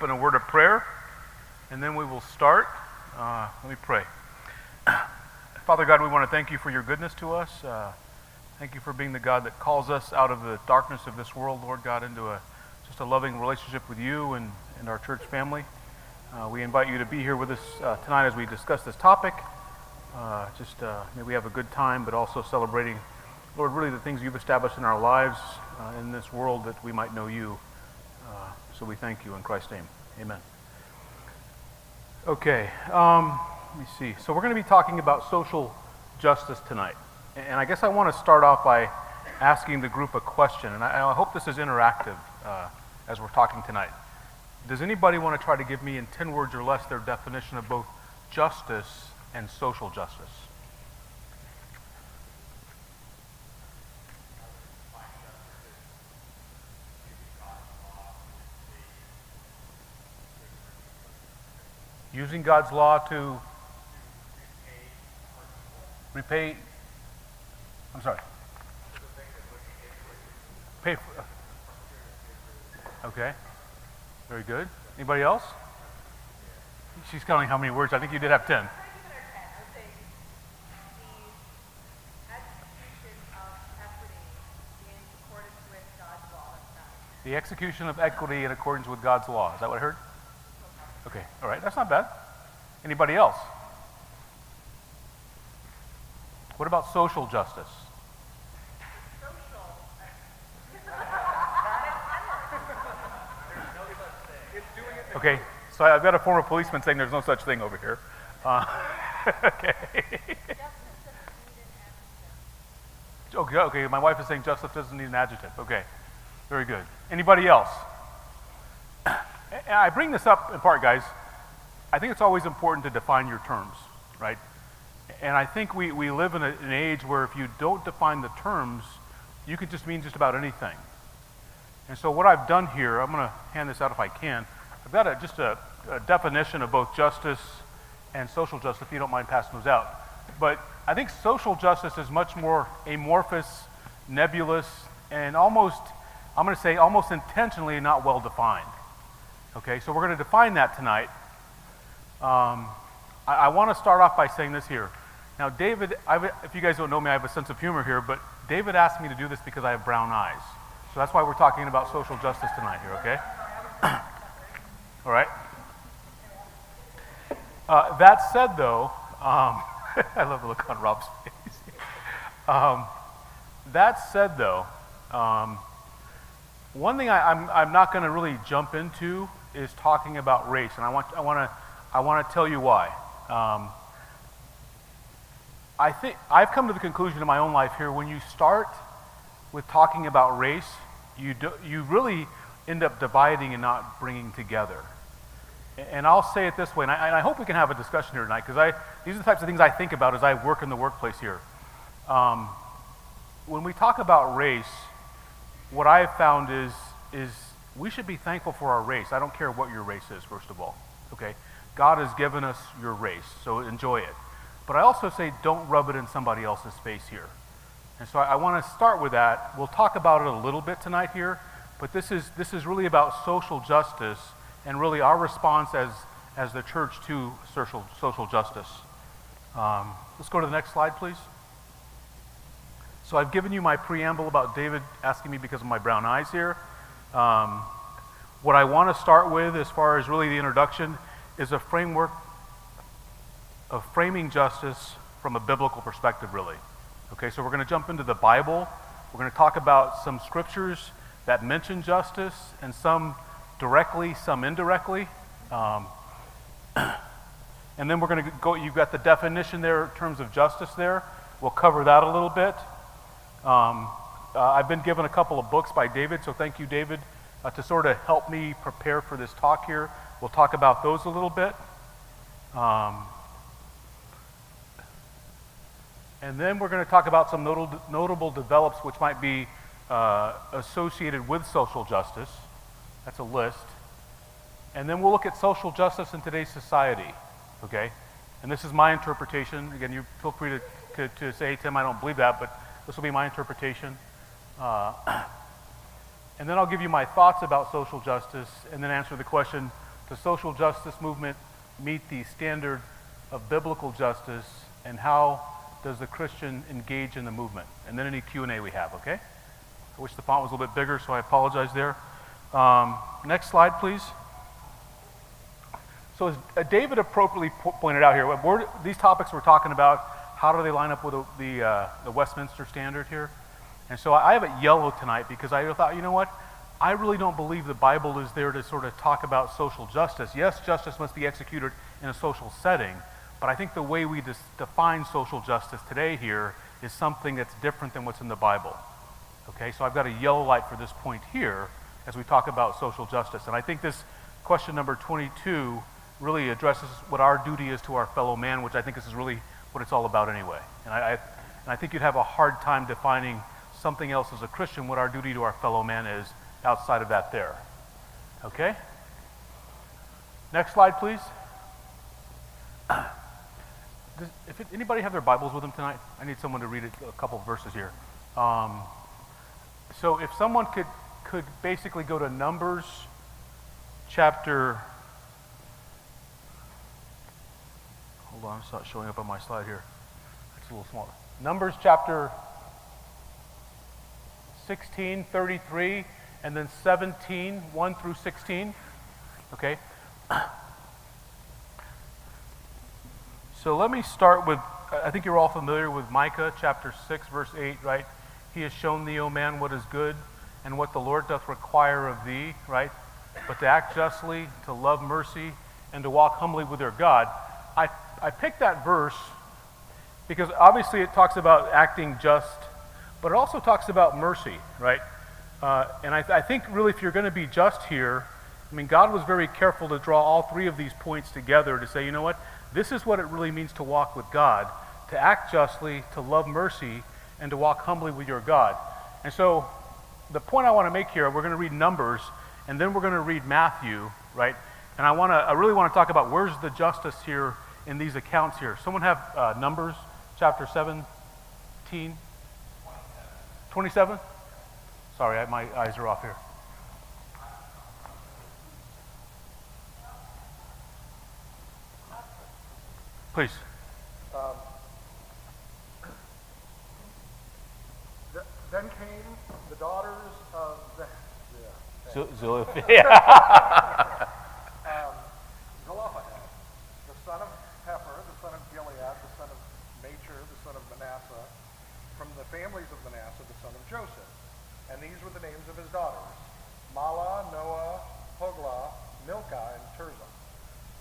in a word of prayer, and then we will start. Let me pray. Father God, we want to thank you for your goodness to us. Thank you for being the God that calls us out of the darkness of this world, Lord God, into just a loving relationship with you and our church family. We invite you to be here with us tonight as we discuss this topic. May we have a good time, but also celebrating, Lord, really the things you've established in our lives in this world that we might know you. So we thank you in Christ's name. Amen. Okay, let me see. So we're going to be talking about social justice tonight. And I guess I want to start off by asking the group a question. And I hope this is interactive as we're talking tonight. Does anybody want to try to give me in 10 words or less their definition of both justice and social justice? Using God's law to repay, I'm sorry. Pay for, okay, very good. Anybody else? She's counting how many words. I think you did have 10. The execution of equity in accordance with God's law. Is that what I heard? Okay, all right, that's not bad. Anybody else? What about social justice? Okay, so I've got a former policeman saying there's no such thing over here. Okay. Okay, my wife is saying justice doesn't need an adjective. Okay, very good. Anybody else? I bring this up in part, guys. I think it's always important to define your terms, right? And I think we live in an age where if you don't define the terms, you can just mean just about anything. And so what I've done here, I'm going to hand this out if I can. I've got just a definition of both justice and social justice, if you don't mind passing those out. But I think social justice is much more amorphous, nebulous, and almost, I'm going to say almost intentionally not well defined. Okay, so we're going to define that tonight. I want to start off by saying this here. Now, David, if you guys don't know me, I have a sense of humor here, but David asked me to do this because I have brown eyes. So that's why we're talking about social justice tonight here, okay? All right? That said, though, I love the look on Rob's face. That said, though, one thing I'm not going to really jump into is talking about race, and I want to tell you why. I think I've come to the conclusion in my own life here, when you start with talking about race, you really end up dividing and not bringing together. And I'll say it this way, and I hope we can have a discussion here tonight, because these are the types of things I think about as I work in the workplace here. When we talk about race, what I've found is we should be thankful for our race. I don't care what your race is, first of all, okay? God has given us your race, so enjoy it. But I also say don't rub it in somebody else's face here. And so I want to start with that. We'll talk about it a little bit tonight here, but this is really about social justice and really our response as the church to social justice. Let's go to the next slide, please. So I've given you my preamble about David asking me because of my brown eyes here. What I want to start with as far as really the introduction is a framework of framing justice from a biblical perspective, really. Okay, so we're going to jump into the Bible. We're going to talk about some scriptures that mention justice, and some directly, some indirectly. And then we're going to go, you've got the definition there in terms of justice there. We'll cover that a little bit. I've been given a couple of books by David, so thank you, David, to sort of help me prepare for this talk here. We'll talk about those a little bit. And then we're going to talk about some notable develops which might be associated with social justice. That's a list. And then we'll look at social justice in today's society, okay? And this is my interpretation. Again, you feel free to say, hey, Tim, I don't believe that, but this will be my interpretation. And then I'll give you my thoughts about social justice, and then answer the question, the social justice movement meet the standard of biblical justice, and how does the Christian engage in the movement? And then any Q&A we have, okay? I wish the font was a little bit bigger, so I apologize there. Next slide, please. So as David appropriately pointed out here, these topics we're talking about, how do they line up with the Westminster Standard here? And so I have it yellow tonight because I thought, you know what? I really don't believe the Bible is there to sort of talk about social justice. Yes, justice must be executed in a social setting, but I think the way we define social justice today here is something that's different than what's in the Bible. Okay, so I've got a yellow light for this point here as we talk about social justice. And I think this question number 22 really addresses what our duty is to our fellow man, which I think this is really what it's all about anyway. And I think you'd have a hard time defining something else as a Christian, what our duty to our fellow man is outside of that there. Okay? Next slide, please. Anybody have their Bibles with them tonight? I need someone to read a couple verses here. So if someone could basically go to Numbers chapter... Hold on, it's not showing up on my slide here. It's a little smaller. Numbers chapter 16, 33, and then 17, 1 through 16. Okay? So let me start with, I think you're all familiar with Micah chapter 6, verse 8, right? He has shown thee, O man, what is good, and what the Lord doth require of thee, right? But to act justly, to love mercy, and to walk humbly with their God. I picked that verse because obviously it talks about acting just, but it also talks about mercy, right? And I think really if you're going to be just here, I mean, God was very careful to draw all three of these points together to say, you know what? This is what it really means to walk with God, to act justly, to love mercy, and to walk humbly with your God. And so the point I want to make here, we're going to read Numbers, and then we're going to read Matthew, right? And I really want to talk about where's the justice here in these accounts here. Someone have Numbers chapter 17? 27? Sorry, my eyes are off here. Please. Then came the daughters of Zelophehad. Zelophehad, the son of Hefer, the son of Gilead, the son of Machir, the son of Manasseh, from the families of Manasseh, the son of Joseph. And these were the names of his daughters: Mahlah, Noah, Hoglah, Milcah, and Tirzah.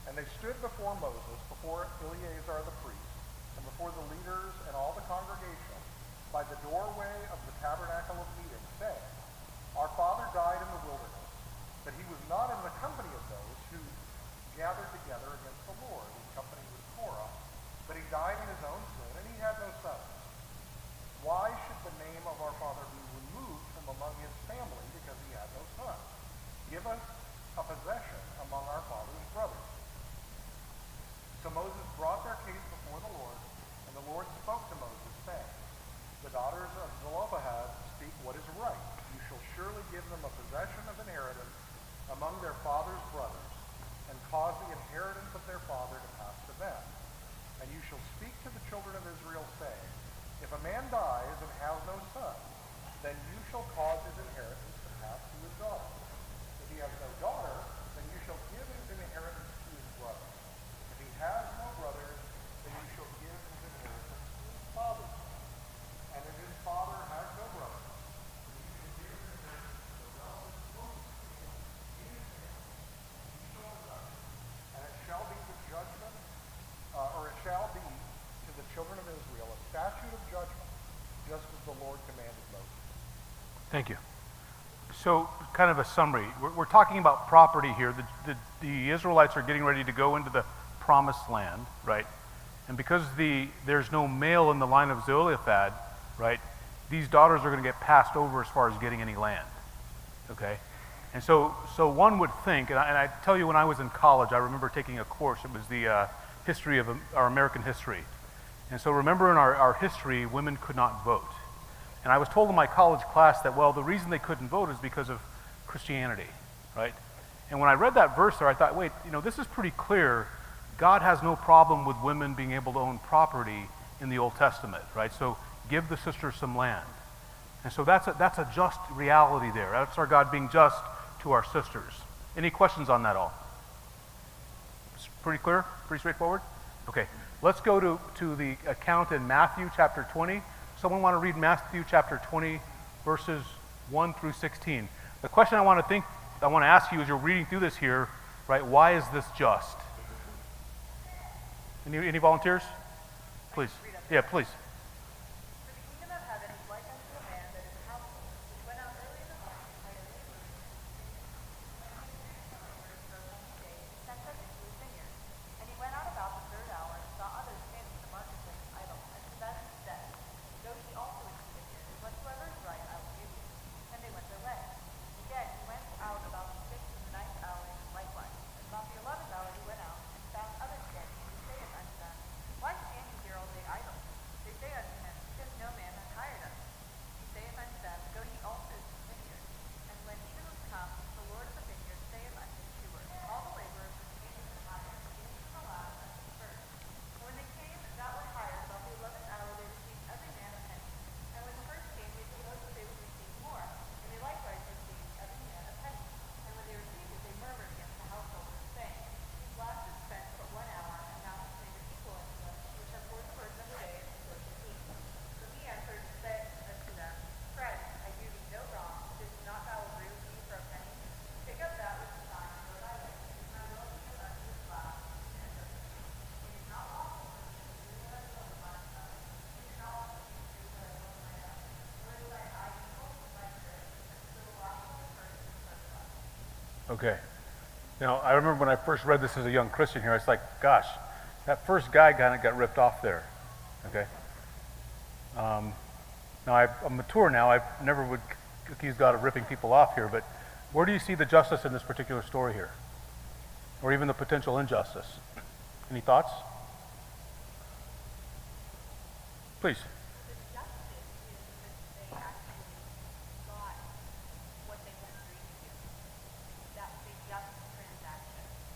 And they stood before Moses, before Eleazar the priest, and before the leaders and all the congregation, by the doorway of the tabernacle of meeting, saying, Our father died in the wilderness, but he was not in the company of those who gathered together against the Lord in company with Korah, but he died in his own sin, and he had no sons. Why should the name of our father be removed from among his family because he had no sons? Give us a possession among our father's brothers. So Moses brought their case before the Lord, and the Lord spoke to Moses, saying, The daughters of Zelophehad speak what is right. You shall surely give them a possession of inheritance among their father's brothers, and cause the inheritance of their father to pass to them. And you shall speak to the children of Israel, saying, If a man dies and has no son, then you shall cause his inheritance to pass to his daughter. If he has no daughter, then you shall give his inheritance to his brother. If he has no brothers, then you shall give his inheritance to his father's son. And if his father has no brothers, then you shall give his inheritance to the relative closest to him in his family. He shall possess it. And it shall be the judgment, or it shall be to the children of Israel a statute of judgment, just as the Lord commanded Moses. Thank you. So, kind of a summary. We're talking about property here. The Israelites are getting ready to go into the promised land, right? And because there's no male in the line of Zelophehad, right, these daughters are going to get passed over as far as getting any land, okay? And so one would think, and I tell you, when I was in college, I remember taking a course. It was the history of our American history. And so remember in our history, women could not vote. And I was told in my college class that, well, the reason they couldn't vote is because of Christianity, right? And when I read that verse there, I thought, wait, this is pretty clear. God has no problem with women being able to own property in the Old Testament, right? So give the sisters some land. And so that's a just reality there. That's our God being just to our sisters. Any questions on that all? It's pretty clear? Pretty straightforward? Okay. Let's go to the account in Matthew chapter 20. Someone want to read Matthew chapter 20, verses 1 through 16. The question I want to ask you as you're reading through this here, right? Why is this just? Any volunteers? Please. Yeah, please. Okay. Now, I remember when I first read this as a young Christian here, it's like, gosh, that first guy kind of got ripped off there. Okay. Now, I'm mature now. I never would accuse God of ripping people off here, but where do you see the justice in this particular story here? Or even the potential injustice? Any thoughts? Please.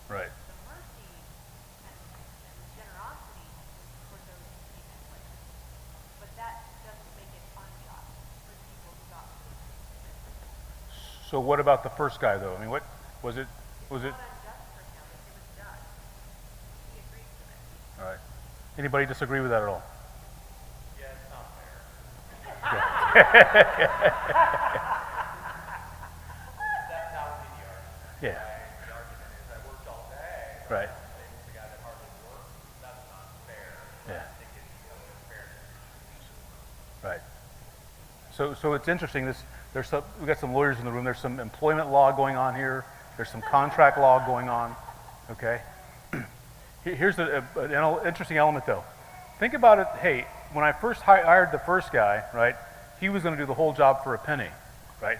Right. The mercy and generosity for those who came in later. But that doesn't make it unjust for people who got food. So what about the first guy, though? I mean, what was it? Was it? Not unjust for him. It was just. He agreed to it. All right. Anybody disagree with that at all? Yeah, it's not fair. That would be the argument. Yeah. The argument is I worked all day. Right. The guy that hardly worked, that's not fair. Yeah. I think it's fairness. Right. So it's interesting. We've got some lawyers in the room. There's some employment law going on here. There's some contract law going on. Okay. Here's an interesting element, though. Think about it. Hey, when I first hired the first guy, right, he was going to do the whole job for a penny, right?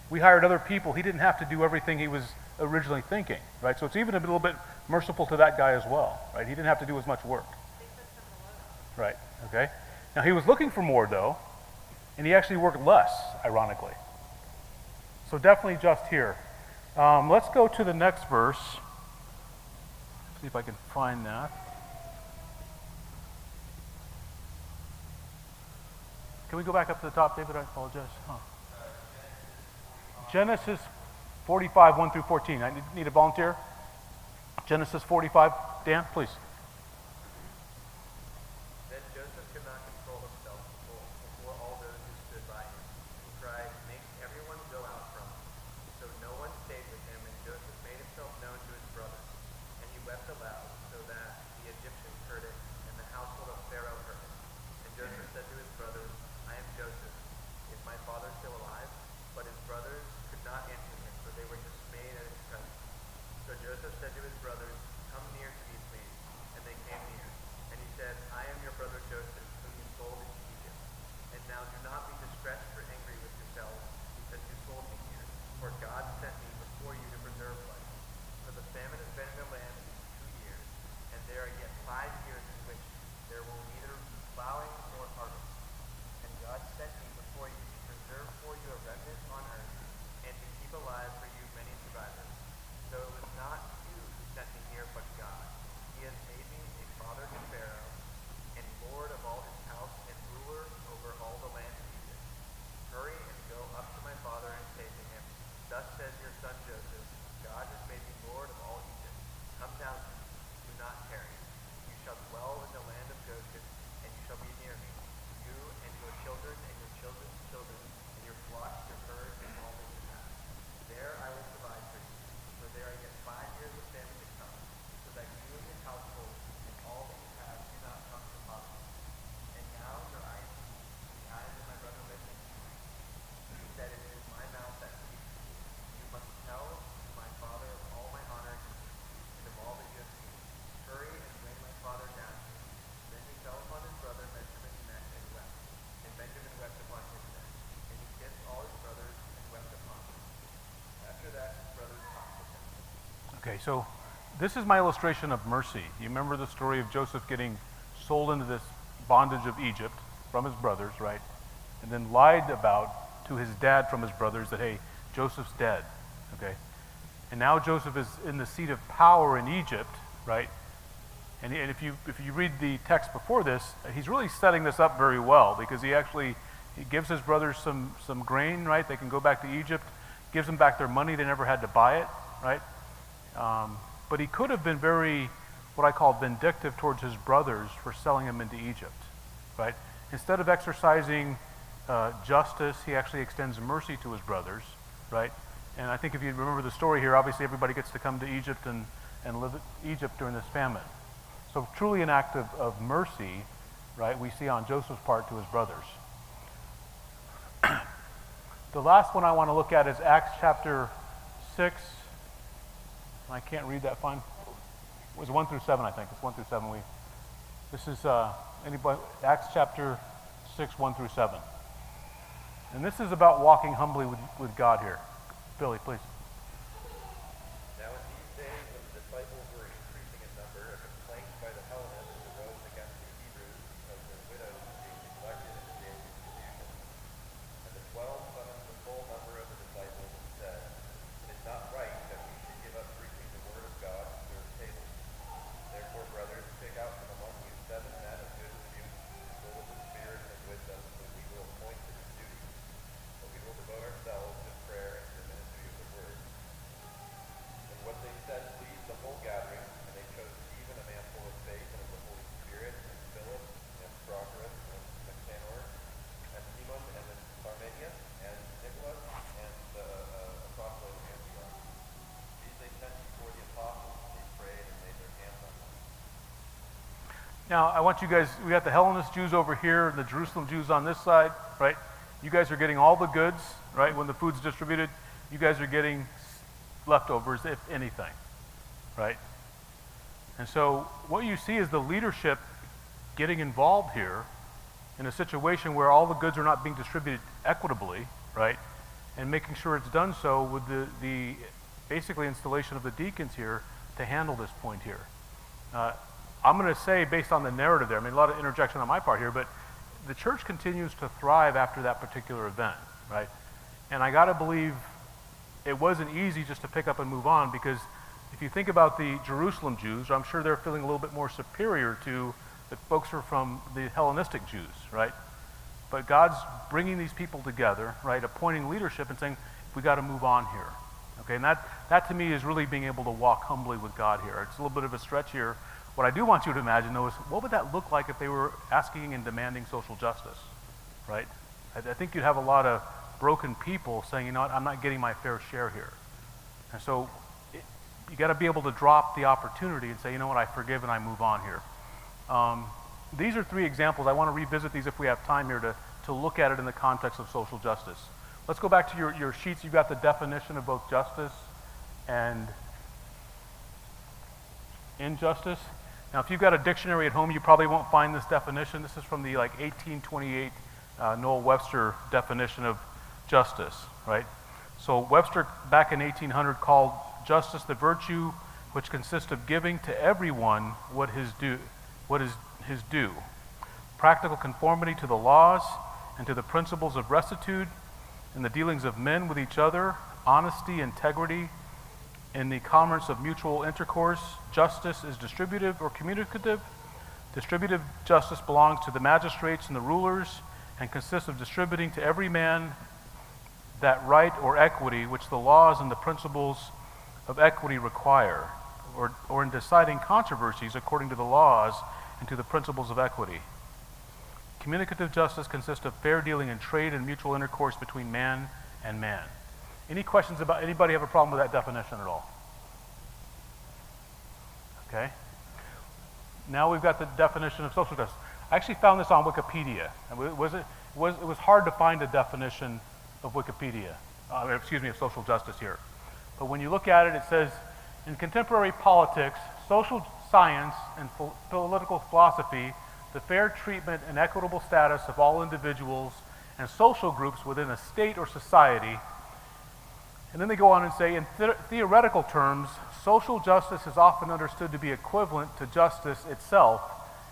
We hired other people. He didn't have to do everything he was originally thinking, right? So it's even a little bit merciful to that guy as well, right? He didn't have to do as much work. Right. Okay. Now he was looking for more, though, and he actually worked less, ironically. So definitely just here. Let's go to the next verse. See if I can find that. Can we go back up to the top, David? I apologize. Genesis 45, 1 through 14. I need a volunteer. Genesis 45. Dan, please. Then Joseph could not control himself before all those who stood by him. He cried, "Make everyone go out from me." So no one stayed with him, and Joseph made himself known to his brothers. And he wept aloud, so that the Egyptians heard it, and the household of Pharaoh heard it. And Joseph said to his brothers, "I am Joseph. Is my father still alive?" But his brothers could not answer him, for they were dismayed at his presence. So Joseph said to his brothers, "Come near to me, please." And they came near. And he said, "I am your brother Joseph, whom you sold into Egypt. And now do not be distressed or angry with yourselves, because you sold me here. For God sent me before you to preserve life. For the famine has been in the land these 2 years, and there are yet 5 years in which there will neither be plowing nor harvest. And God sent me before you to preserve for you a remnant on earth, and to keep alive for you many survivors. So Okay, so this is my illustration of mercy. You remember the story of Joseph getting sold into this bondage of Egypt from his brothers, right? And then lied about to his dad from his brothers that, hey, Joseph's dead, okay? And now Joseph is in the seat of power in Egypt, right? And if you read the text before this, he's really setting this up very well, because he gives his brothers some grain, right? They can go back to Egypt, gives them back their money. They never had to buy it, right? But he could have been very, what I call vindictive towards his brothers for selling him into Egypt, right? Instead of exercising justice, he actually extends mercy to his brothers, right? And I think if you remember the story here, obviously everybody gets to come to Egypt and live in Egypt during this famine. So truly an act of mercy, right, we see on Joseph's part to his brothers. The last one I want to look at is Acts chapter 6. I can't read that fine. It was 1 through 7, I think. It's 1 through 7. This is Acts chapter 6, 1 through 7. And this is about walking humbly with God here. Billy, please. Now in these days when the disciples were increasing in number, a complaint by the Hellenists arose against the Hebrews of their widows being neglected and being confusion. And the 12 summoned the full number of the disciples and said, "It is not right that we should give up preaching the word of God and serve tables. Therefore, brothers, pick out from among you 7 men of good repute, full of the Spirit and of wisdom, whom we will appoint to this duty. But we will devote ourselves to prayer and to the ministry of the word." And what they said pleased the whole gathering, and they chose Stephen, a man full of faith and of the Holy Spirit, and Philip, and Prochorus, and Nicanor, and Timon, and Parmenius, and Nicholas, and the apostle of Antioch. These they sent before the apostles, and they prayed and laid their hands on them. Now, I want you guys, we got the Hellenist Jews over here and the Jerusalem Jews on this side, right? You guys are getting all the goods, right? When the food's distributed, you guys are getting leftovers, if anything, right? And so what you see is the leadership getting involved here in a situation where all the goods are not being distributed equitably, right? And making sure it's done so with the basically installation of the deacons here to handle this point here. I'm going to say, based on the narrative there, I mean, a lot of interjection on my part here, but the church continues to thrive after that particular event, right? And I got to believe it wasn't easy just to pick up and move on, because if you think about the Jerusalem Jews, I'm sure they're feeling a little bit more superior to the folks who are from the Hellenistic Jews, right? But God's bringing these people together, right, appointing leadership and saying, we got to move on here, okay? And that to me is really being able to walk humbly with God here. It's a little bit of a stretch here. What I do want you to imagine, though, is what would that look like if they were asking and demanding social justice, right? I think you'd have a lot of broken people saying, you know what, I'm not getting my fair share here. And so you got to be able to drop the opportunity and say, you know what, I forgive and I move on here. These are 3 examples. I want to revisit these if we have time here to look at it in the context of social justice. Let's go back to your sheets. You've got the definition of both justice and injustice. Now, if you've got a dictionary at home, you probably won't find this definition. This is from the 1828 Noel Webster definition of justice, right? So Webster, back in 1800, called justice the virtue which consists of giving to everyone what is his due, practical conformity to the laws and to the principles of rectitude in the dealings of men with each other, honesty, integrity, in the commerce of mutual intercourse. Justice is distributive or communicative. Distributive justice belongs to the magistrates and the rulers and consists of distributing to every man that right or equity which the laws and the principles of equity require, or in deciding controversies according to the laws and to the principles of equity. Communicative justice consists of fair dealing in trade and mutual intercourse between man and man. Any questions about, anybody have a problem with that definition at all? Okay. Now we've got the definition of social justice. I actually found this on Wikipedia. It was hard to find a definition of Wikipedia, of social justice here. But when you look at it, it says, in contemporary politics, social science, and political philosophy, the fair treatment and equitable status of all individuals and social groups within a state or society And then they go on and say, in theoretical terms, social justice is often understood to be equivalent to justice itself.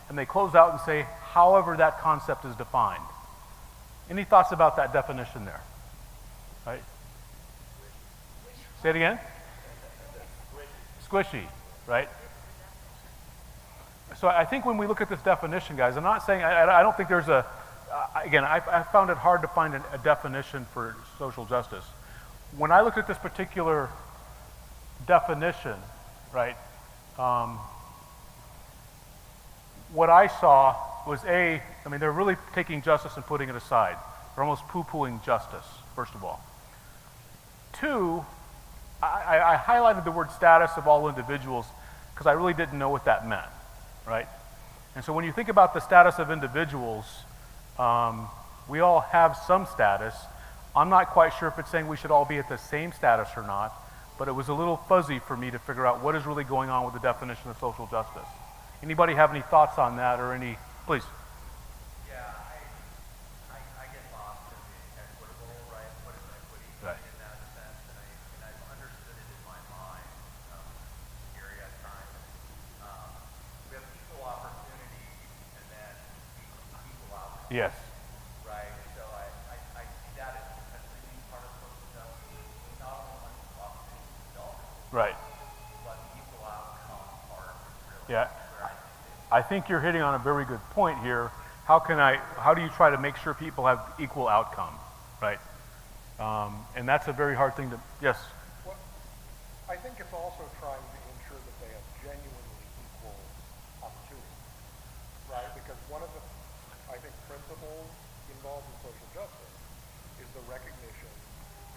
And they close out and say, however that concept is defined. Any thoughts about that definition there? Right? Say it again? Squishy, right? So I think when we look at this definition, guys, I'm not saying, I don't think there's I found it hard to find a definition for social justice. When I looked at this particular definition, right, what I saw was they're really taking justice and putting it aside. They're almost poo-pooing justice, first of all. Two, I highlighted the word status of all individuals because I really didn't know what that meant, right? And so when you think about the status of individuals, we all have some status. I'm not quite sure if it's saying we should all be at the same status or not, but it was a little fuzzy for me to figure out what is really going on with the definition of social justice. Anybody have any thoughts on that or any, please? Yeah, I get lost in the equitable, right? What is equity Right. in that sense? And I've understood it in my mind, scary at times. We have equal opportunity and then equal outcome. Yes. Right, so I see that as potentially being part of social justice, not only on equal opportunity to develop, Right. but the equal outcome part is really Yeah. where I think I think you're hitting on a very good point here. How do you try to make sure people have equal outcome, right? And that's a very hard thing to, yes, Well, I think it's also trying to ensure that they have genuinely equal opportunity, right? Because one of the, I think, principles involved in social justice is the recognition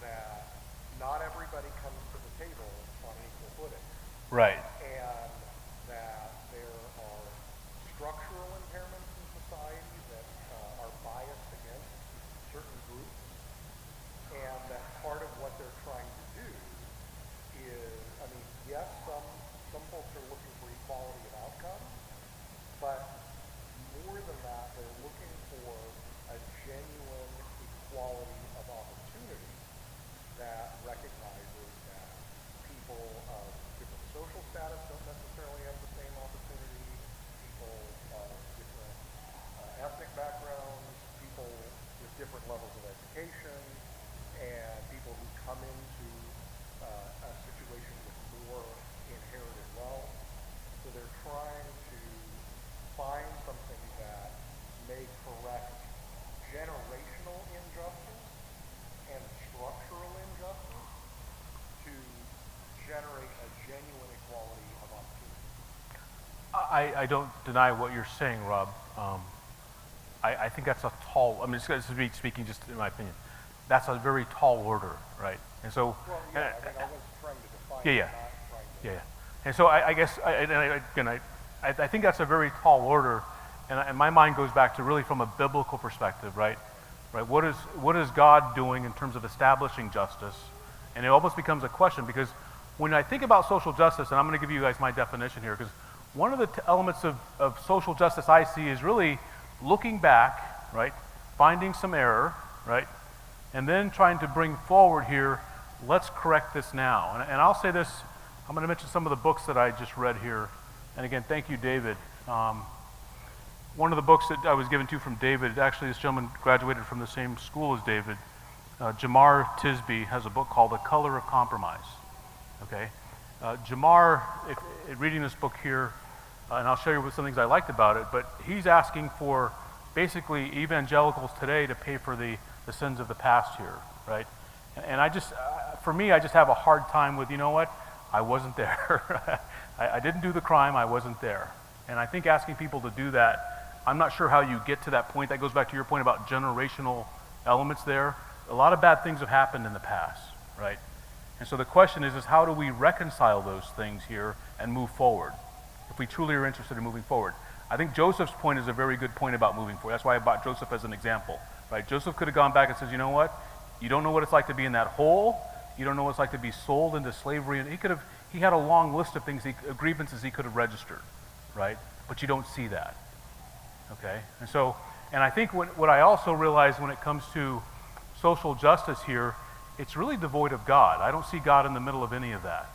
that not everybody comes to the table on an equal footing, right, and that there are structural impairments in society that are biased against certain groups, and that part of what they're trying to do is, yes, some folks are looking for equality of outcome, but more than that, they're looking for a genuine equality of opportunity that recognizes that people of different social status don't necessarily have the same opportunity, people of different ethnic backgrounds, people with different levels of education, and people who come into a situation with more inherited wealth. So they're trying to find something that may correct generational injustice and structural injustice to generate a genuine equality of opportunity. I don't deny what you're saying, Rob. I think that's a tall, this is me speaking just in my opinion, that's a very tall order, right? And so, Well, yeah, I was trying to define yeah, it, yeah. not trying to... yeah. And so I guess, I think that's a very tall order, and my mind goes back to really from a biblical perspective, right? Right. What is God doing in terms of establishing justice? And it almost becomes a question because when I think about social justice, and I'm going to give you guys my definition here, because one of the elements of social justice I see is really looking back, right, finding some error, right, and then trying to bring forward here, let's correct this now. And I'll say this, I'm going to mention some of the books that I just read here. And again, thank you, David. One of the books that I was given to from David, actually this gentleman graduated from the same school as David. Jamar Tisby has a book called The Color of Compromise. Okay, Jamar, reading this book here, and I'll show you some things I liked about it, but he's asking for basically evangelicals today to pay for the sins of the past here, right? And I just, for me, I just have a hard time with, you know what, I wasn't there. I didn't do the crime, I wasn't there. And I think asking people to do that, I'm not sure how you get to that point. That goes back to your point about generational elements there. A lot of bad things have happened in the past, right? And so the question is how do we reconcile those things here and move forward, if we truly are interested in moving forward? I think Joseph's point is a very good point about moving forward. That's why I brought Joseph as an example, right? Joseph could have gone back and says, you know what? You don't know what it's like to be in that hole. You don't know what it's like to be sold into slavery. And he had a long list of things, grievances he could have registered, right? But you don't see that, okay? And I think what I also realize when it comes to social justice here it's really devoid of God. I don't see God in the middle of any of that.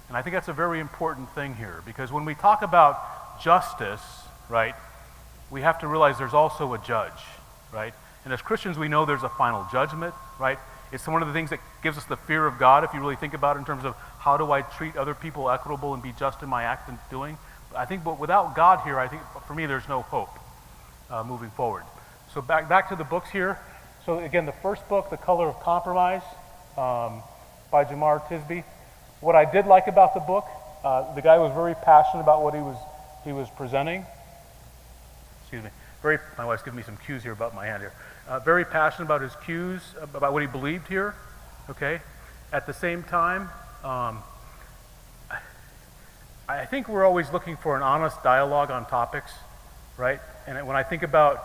And I think that's a very important thing here, because when we talk about justice, right, we have to realize there's also a judge, right? And as Christians, we know there's a final judgment, right? It's one of the things that gives us the fear of God, if you really think about it in terms of how do I treat other people equitable and be just in my act and doing. I think, but without God here, I think for me there's no hope moving forward. So back to the books here. So again, the first book, The Color of Compromise, by Jemar Tisby. What I did like about the book, the guy was very passionate about what he was presenting. Excuse me. My wife's giving me some cues here about my hand here. Very passionate about his cues, about what he believed here. Okay. At the same time, I think we're always looking for an honest dialogue on topics, right? And when I think about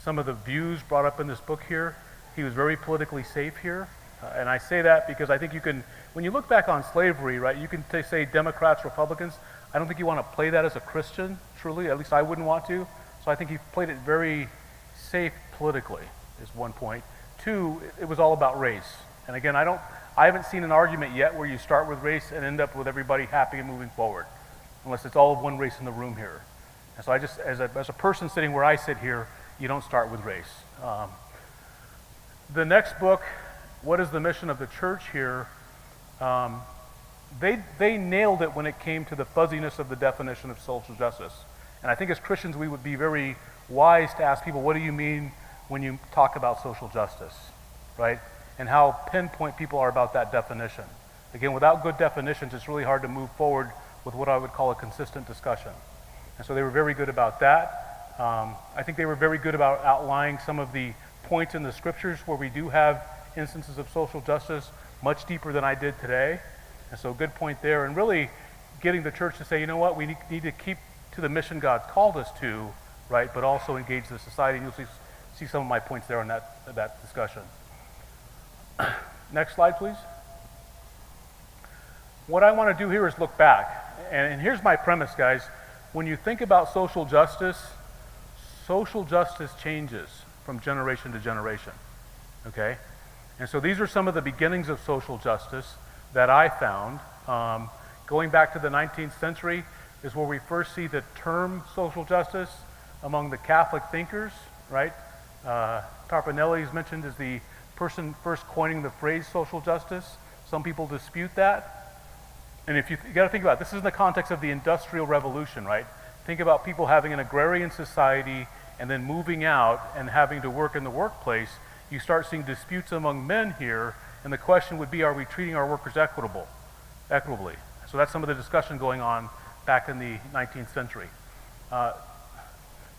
some of the views brought up in this book here, he was very politically safe here. And I say that because I think you can, when you look back on slavery, right, you can say Democrats, Republicans. I don't think you want to play that as a Christian, truly. At least I wouldn't want to. So I think he played it very safe politically, is one point. Two, it was all about race. And again, I haven't seen an argument yet where you start with race and end up with everybody happy and moving forward, unless it's all of one race in the room here. And so I just, as a person sitting where I sit here, you don't start with race. The next book, What is the Mission of the Church here? They nailed it when it came to the fuzziness of the definition of social justice. And I think as Christians, we would be very wise to ask people, what do you mean when you talk about social justice, right? And how pinpoint people are about that definition. Again, without good definitions, it's really hard to move forward with what I would call a consistent discussion. And so they were very good about that. I think they were very good about outlining some of the points in the scriptures where we do have instances of social justice much deeper than I did today. And so good point there. And really getting the church to say, you know what, we need to keep to the mission God's called us to, right, but also engage the society. And you'll see some of my points there on that discussion. Next slide, please. What I want to do here is look back. And here's my premise, guys. When you think about social justice changes from generation to generation, okay? And so these are some of the beginnings of social justice that I found. Going back to the 19th century is where we first see the term social justice among the Catholic thinkers, right? Tarpanelli is mentioned as the person first coining the phrase social justice. Some people dispute that. And you got to think about it, this is in the context of the Industrial Revolution, right? Think about people having an agrarian society and then moving out and having to work in the workplace. You start seeing disputes among men here, and the question would be, are we treating our workers equitably? So that's some of the discussion going on back in the 19th century.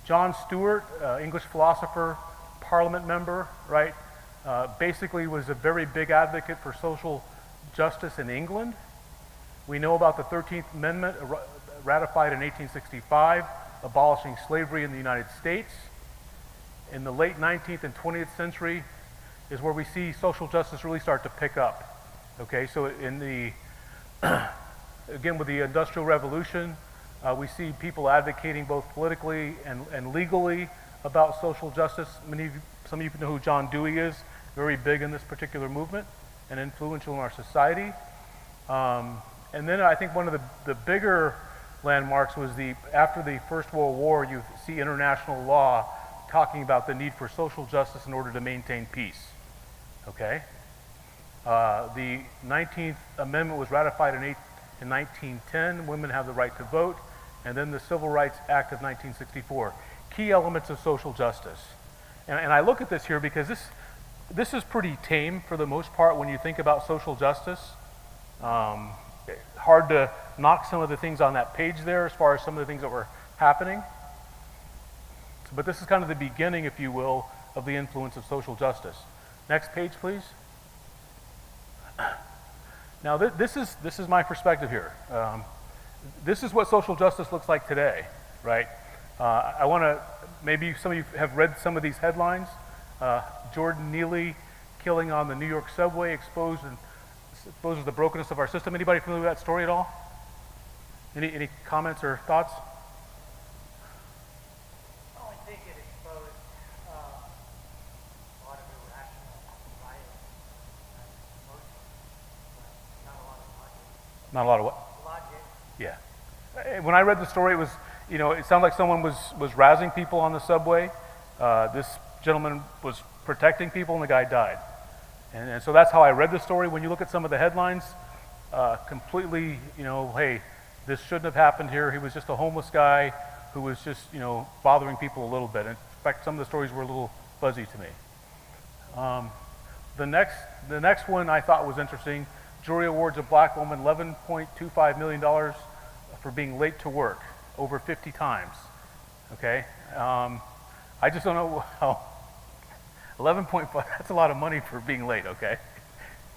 John Stuart, English philosopher, parliament member, right? Basically was a very big advocate for social justice in England. We know about the 13th Amendment ratified in 1865, abolishing slavery in the United States. In the late 19th and 20th century is where we see social justice really start to pick up. Okay, so in the, again with the Industrial Revolution, we see people advocating both politically and legally about social justice. Some of you know who John Dewey is, very big in this particular movement and influential in our society. And then I think one of the bigger landmarks was after the First World War, you see international law talking about the need for social justice in order to maintain peace. Okay? The 19th Amendment was ratified in 1910. Women have the right to vote. And then the Civil Rights Act of 1964. Key elements of social justice. And I look at this here because this is pretty tame for the most part when you think about social justice. Hard to knock some of the things on that page there as far as some of the things that were happening. But this is kind of the beginning, if you will, of the influence of social justice. Next page, please. Now, this is my perspective here. This is what social justice looks like today, right? I want to, maybe some of you have read some of these headlines. Jordan Neely killing on the New York subway exposes the brokenness of our system. Anybody familiar with that story at all? Any comments or thoughts? Oh, I think it exposed a lot of irrational Not a lot of what? Logic. Yeah. When I read the story, it was, it sounded like someone was razzing people on the subway. This gentleman was protecting people, and the guy died. And so that's how I read the story. When you look at some of the headlines, completely, hey, this shouldn't have happened here. He was just a homeless guy who was just, bothering people a little bit. In fact, some of the stories were a little fuzzy to me. The next one I thought was interesting. Jury awards a black woman $11.25 million for being late to work over 50 times. Okay? I just don't know how. 11.5, that's a lot of money for being late, okay?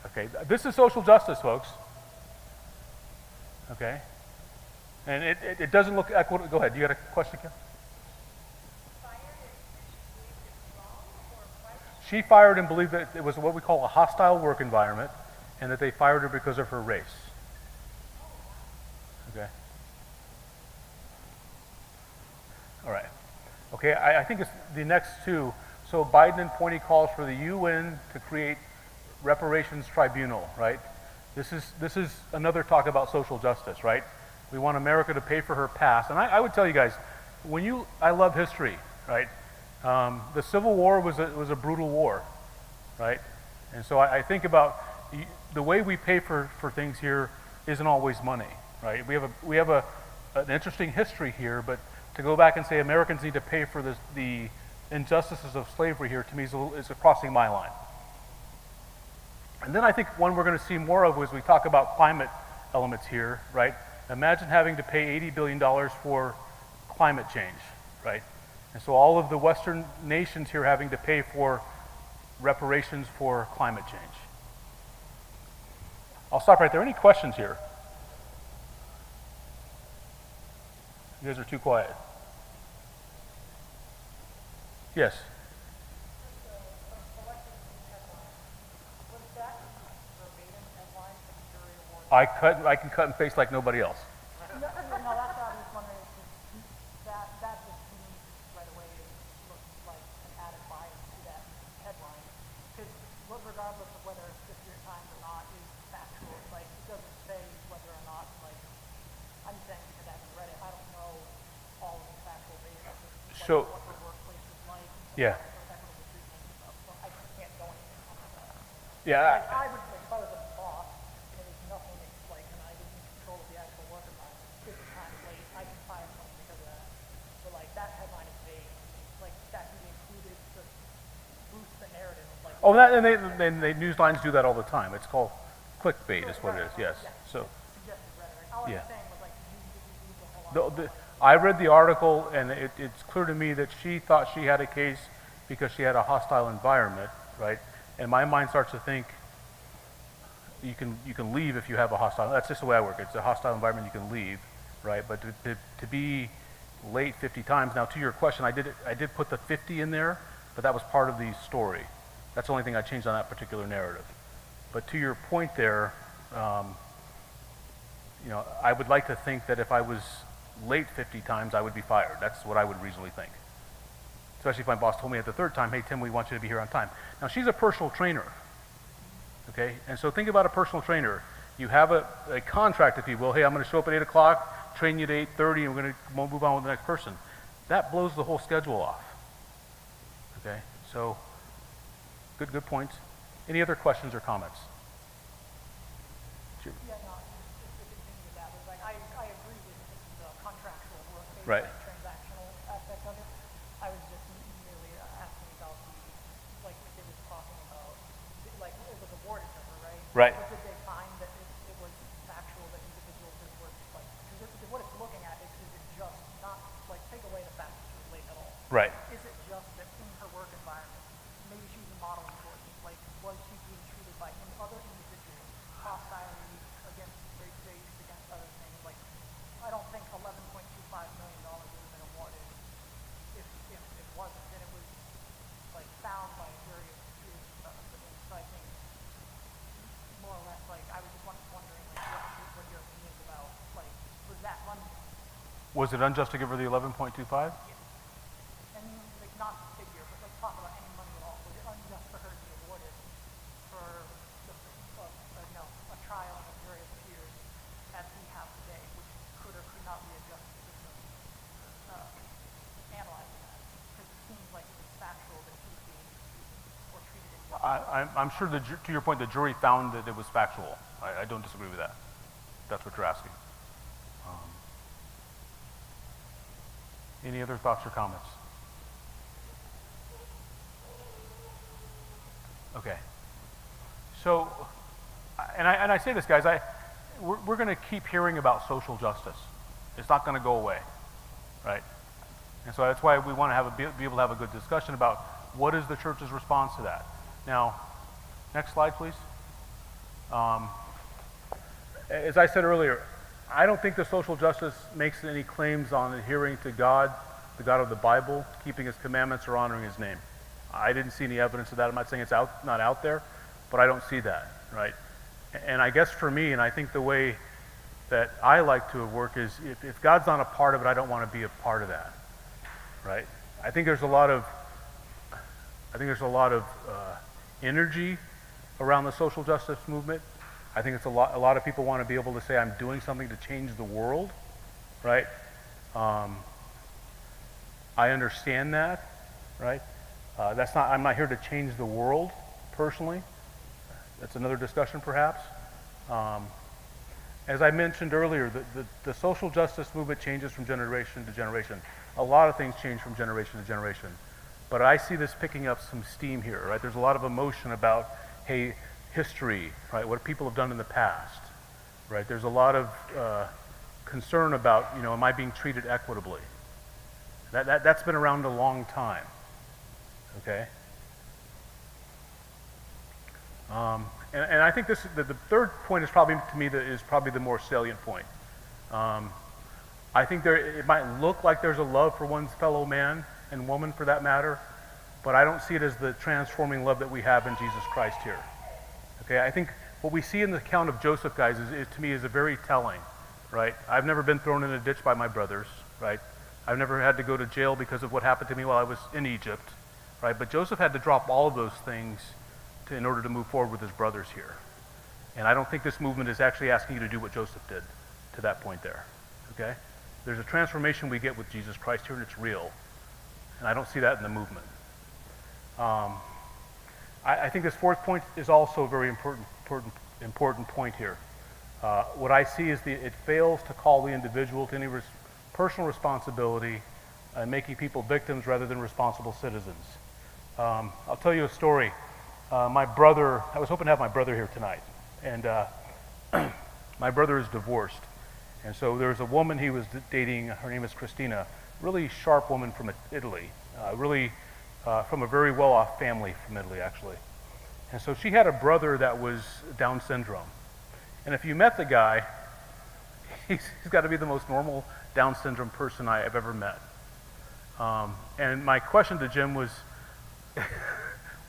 Okay, this is social justice, folks. Okay? And it doesn't look equitable. Go ahead, you got a question, Kim? She fired and believed that it was what we call a hostile work environment, and that they fired her because of her race. Okay. All right. Okay, I think it's the next two. So Biden and Pointy calls for the UN to create reparations tribunal, right? This is another talk about social justice, right? We want America to pay for her past. And I would tell you guys, I love history, right? The Civil War was a brutal war, right? And so I think about the way we pay for things here isn't always money, right? We have an interesting history here, but to go back and say Americans need to pay for the injustices of slavery here, to me, is crossing my line. And then I think one we're going to see more of as we talk about climate elements here, right? Imagine having to pay $80 billion for climate change, right? And so all of the Western nations here having to pay for reparations for climate change. I'll stop right there. Any questions here? You guys are too quiet. Yes. I can cut and paste like nobody else. No, that's what I was wondering. That just to me right away looks like an added bias to that headline. Because regardless of whether it's 50 year times or not is factual. Like it doesn't say whether or not I'm saying because I haven't read it, I don't know all of the factual basis. So, what the workplace is like. Yeah. Equitable treatment and stuff. So I just can't go anything on that. Yeah. I would say if I was a boss and there was nothing and I didn't control the actual work environment, 50 times late, I can fire someone because of that. But that headline is vague. That can be included to boost the narrative of Oh, and they news lines do that all the time. It's called clickbait, is what it is. Yes. So. suggested rhetoric. All Yeah. I'm saying was did you use a whole lot I read the article, and it's clear to me that she thought she had a case because she had a hostile environment, right? And my mind starts to think you can leave if you have a hostile. That's just the way I work. It's a hostile environment, you can leave, right? But to be late 50 times. Now, to your question, I did put the 50 in there, but that was part of the story. That's the only thing I changed on that particular narrative. But to your point there, I would like to think that if I was late 50 times, I would be fired. That's what I would reasonably think. Especially if my boss told me at the third time, hey, Tim, we want you to be here on time. Now, she's a personal trainer, okay? And so think about a personal trainer. You have a contract, if you will. Hey, I'm going to show up at 8 o'clock, train you to 8:30, and we're going to move on with the next person. That blows the whole schedule off, okay? So, good points. Any other questions or comments? Sure. Yeah, no, just to continue with that, was I agree with the contractual work-based Right. transactional aspect of it. I was just merely asking about if it was talking about, it was awarded to her, right? Right. But did they find that it was factual that individuals were, because what it's looking at is it just not, take away the fact that she was late at all. Right. Is it just that in her work environment, maybe she was a model employee, was she being treated by other individuals hostilely against race, against other things? I don't think $11.25 million would have been awarded if it wasn't, and it was found by a jury of peers and stuff. So I think more or less, I was just wondering what your opinions about, was that money? Was it unjust to give her the 11.25? And not the figure, but let's talk about any money at all. Was it unjust for her to be awarded for just a trial and a jury of peers I'm sure, to your point, the jury found that it was factual. I don't disagree with that. That's what you're asking. Any other thoughts or comments? Okay. So, and I say this, guys, we're going to keep hearing about social justice. It's not going to go away, right? And so that's why we want to be able to have a good discussion about what is the church's response to that. Now, next slide, please. As I said earlier, I don't think the social justice makes any claims on adhering to God, the God of the Bible, keeping his commandments, or honoring his name. I didn't see any evidence of that. I'm not saying it's not out there, but I don't see that, right? And I guess for me, and I think the way that I like to work is if God's not a part of it, I don't want to be a part of that, right? I think there's a lot of energy around the social justice movement. I think it's a lot of people want to be able to say, I'm doing something to change the world, right? I understand that, right? I'm not here to change the world, personally. That's another discussion, perhaps. As I mentioned earlier, the social justice movement changes from generation to generation. A lot of things change from generation to generation. But I see this picking up some steam here, right? There's a lot of emotion about, hey, history, right? What people have done in the past, right? There's a lot of concern about, am I being treated equitably? That's been around a long time, okay? And I think the third point is probably, to me, the more salient point. I think it might look like there's a love for one's fellow man and woman, for that matter, but I don't see it as the transforming love that we have in Jesus Christ here. Okay, I think what we see in the account of Joseph, guys, to me is a very telling, right? I've never been thrown in a ditch by my brothers, right? I've never had to go to jail because of what happened to me while I was in Egypt, right? But Joseph had to drop all of those things in order to move forward with his brothers here. And I don't think this movement is actually asking you to do what Joseph did to that point there, okay? There's a transformation we get with Jesus Christ here, and it's real. And I don't see that in the movement. I think this fourth point is also a very important point here. What I see is it fails to call the individual to any personal responsibility and making people victims rather than responsible citizens. I'll tell you a story. My brother, I was hoping to have my brother here tonight, and my brother is divorced. And so there was a woman he was dating, her name is Christina, really sharp woman from Italy, from a very well-off family from Italy, actually. And so she had a brother that was Down syndrome. And if you met the guy, he's got to be the most normal Down syndrome person I've ever met. And my question to Jim was,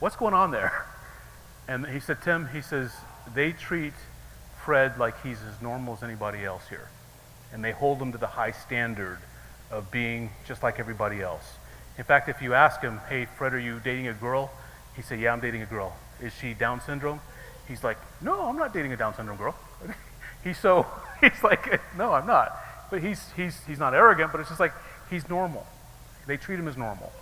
what's going on there? And he said, Tim, he says, they treat Fred like he's as normal as anybody else here. And they hold him to the high standard of being just like everybody else. In fact, if you ask him, hey, Fred, are you dating a girl? He said, yeah, I'm dating a girl. Is she Down syndrome? He's like, no, I'm not dating a Down syndrome girl. He's like, no, I'm not. But he's not arrogant, but it's just like, he's normal. They treat him as normal,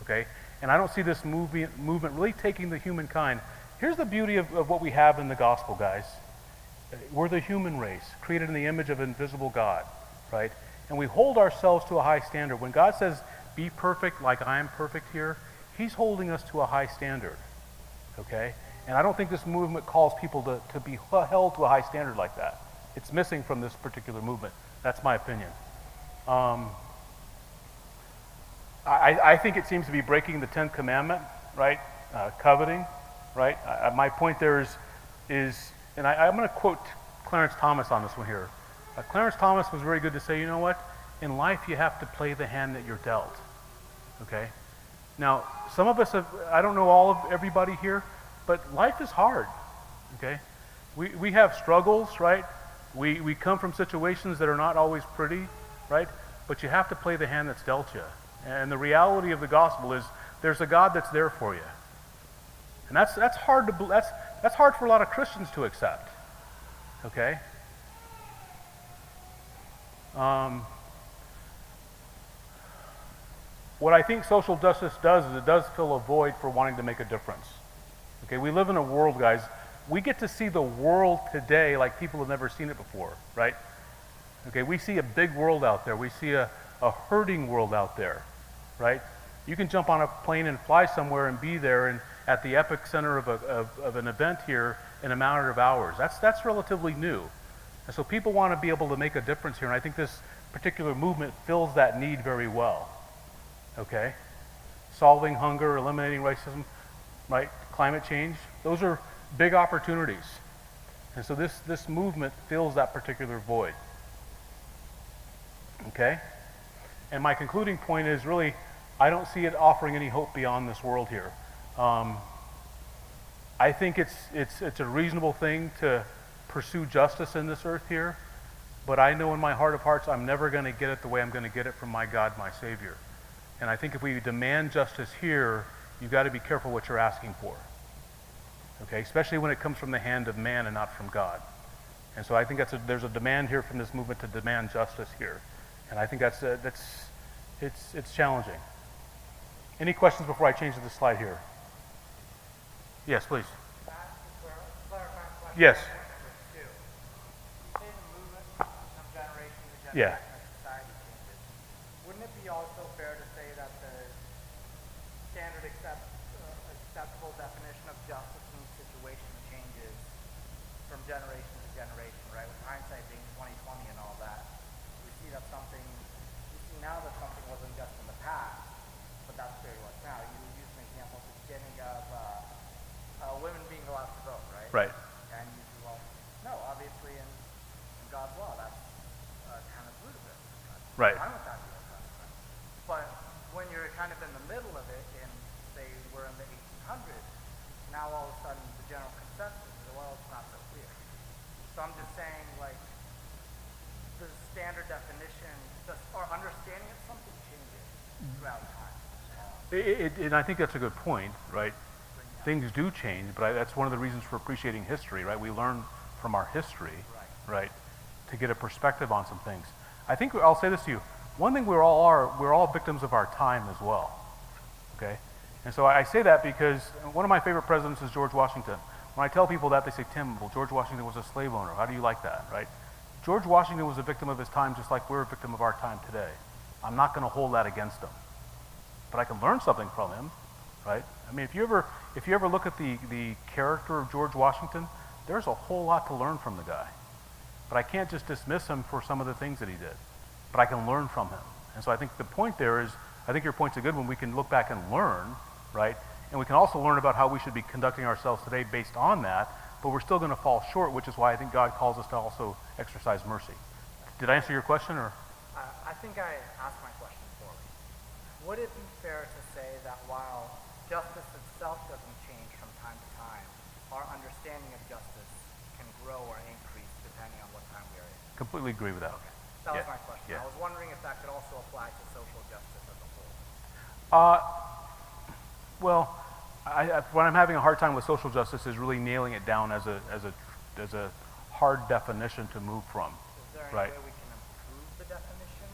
okay? And I don't see this movement really taking the humankind. Here's the beauty of what we have in the gospel, guys. We're the human race, created in the image of an invisible God, right? And we hold ourselves to a high standard. When God says, be perfect like I am perfect here, he's holding us to a high standard, okay? And I don't think this movement calls people to be held to a high standard like that. It's missing from this particular movement. That's my opinion. I think it seems to be breaking the 10th commandment, right? Coveting, right? My point there is and I'm going to quote Clarence Thomas on this one here. Clarence Thomas was very good to say, you know what? In life, you have to play the hand that you're dealt, okay? Now, some of us I don't know everybody here, but life is hard, okay? We have struggles, right? We come from situations that are not always pretty, right? But you have to play the hand that's dealt you. And the reality of the gospel is there's a God that's there for you. And that's hard that's hard for a lot of Christians to accept, okay? What I think social justice does is it does fill a void for wanting to make a difference, Okay, we live in a world, guys. We get to see the world today like people have never seen it before, right? Okay, we see a big world out there. We see a hurting world out there, right? You can jump on a plane and fly somewhere and be there and at the epicenter of an event here in a matter of hours. That's relatively new. And so people want to be able to make a difference here, and I think this particular movement fills that need very well. Okay? Solving hunger, eliminating racism, right? Climate change, those are big opportunities. And so this movement fills that particular void. Okay? And my concluding point is really, I don't see it offering any hope beyond this world here. I think it's a reasonable thing to pursue justice in this earth here, but I know in my heart of hearts I'm never going to get it the way I'm going to get it from my God, my Savior. And I think if we demand justice here, you've got to be careful what you're asking for. Okay, especially when it comes from the hand of man and not from God. And so I think there's a demand here from this movement to demand justice here. And I think it's challenging. Any questions before I change to the slide here? Yes, please. Yes. You say the movement from generation to Yeah. generation of society changes. Wouldn't it be also fair to say that the standard acceptable definition of justice in each situation changes from generation to generation, right? With hindsight being 20/20 and all that, we see that we see now that something wasn't just in the past, but that's very much now. You used an example at the beginning of women being allowed to vote, right? Right. And you say, well, no, obviously in God's law, that's kind of ludicrous. Right. I'm with that view of consequence. But when you're kind of in the middle of it, and say we're in the 1800s, now all of a sudden the general consensus is, well, it's not so clear. So I'm just saying, like, the standard definition, or understanding of something changes throughout time. And I think that's a good point, right? Things do change, but that's one of the reasons for appreciating history, right? We learn from our history, right, to get a perspective on some things. I think I'll say this to you. One thing we're all victims of our time as well, okay? And so I say that because one of my favorite presidents is George Washington. When I tell people that, they say, Tim, well, George Washington was a slave owner. How do you like that, right? George Washington was a victim of his time just like we're a victim of our time today. I'm not going to hold that against him. But I can learn something from him, right? I mean, if you ever look at the character of George Washington, there's a whole lot to learn from the guy. But I can't just dismiss him for some of the things that he did. But I can learn from him. And so I think the point there is, I think your point's a good one. We can look back and learn, right? And we can also learn about how we should be conducting ourselves today based on that, but we're still going to fall short, which is why I think God calls us to also exercise mercy. Did I answer your question, or? I think I asked my question poorly. Would it be fair to say that while justice itself doesn't change from time to time, our understanding of justice can grow or increase depending on what time we are in? Completely agree with that. That was Yeah. my question. Yeah. I was wondering if that could also apply to social justice as a whole. Well, what I'm having a hard time with social justice is really nailing it down as a hard definition to move from. Is there any Right. way we can improve the definition?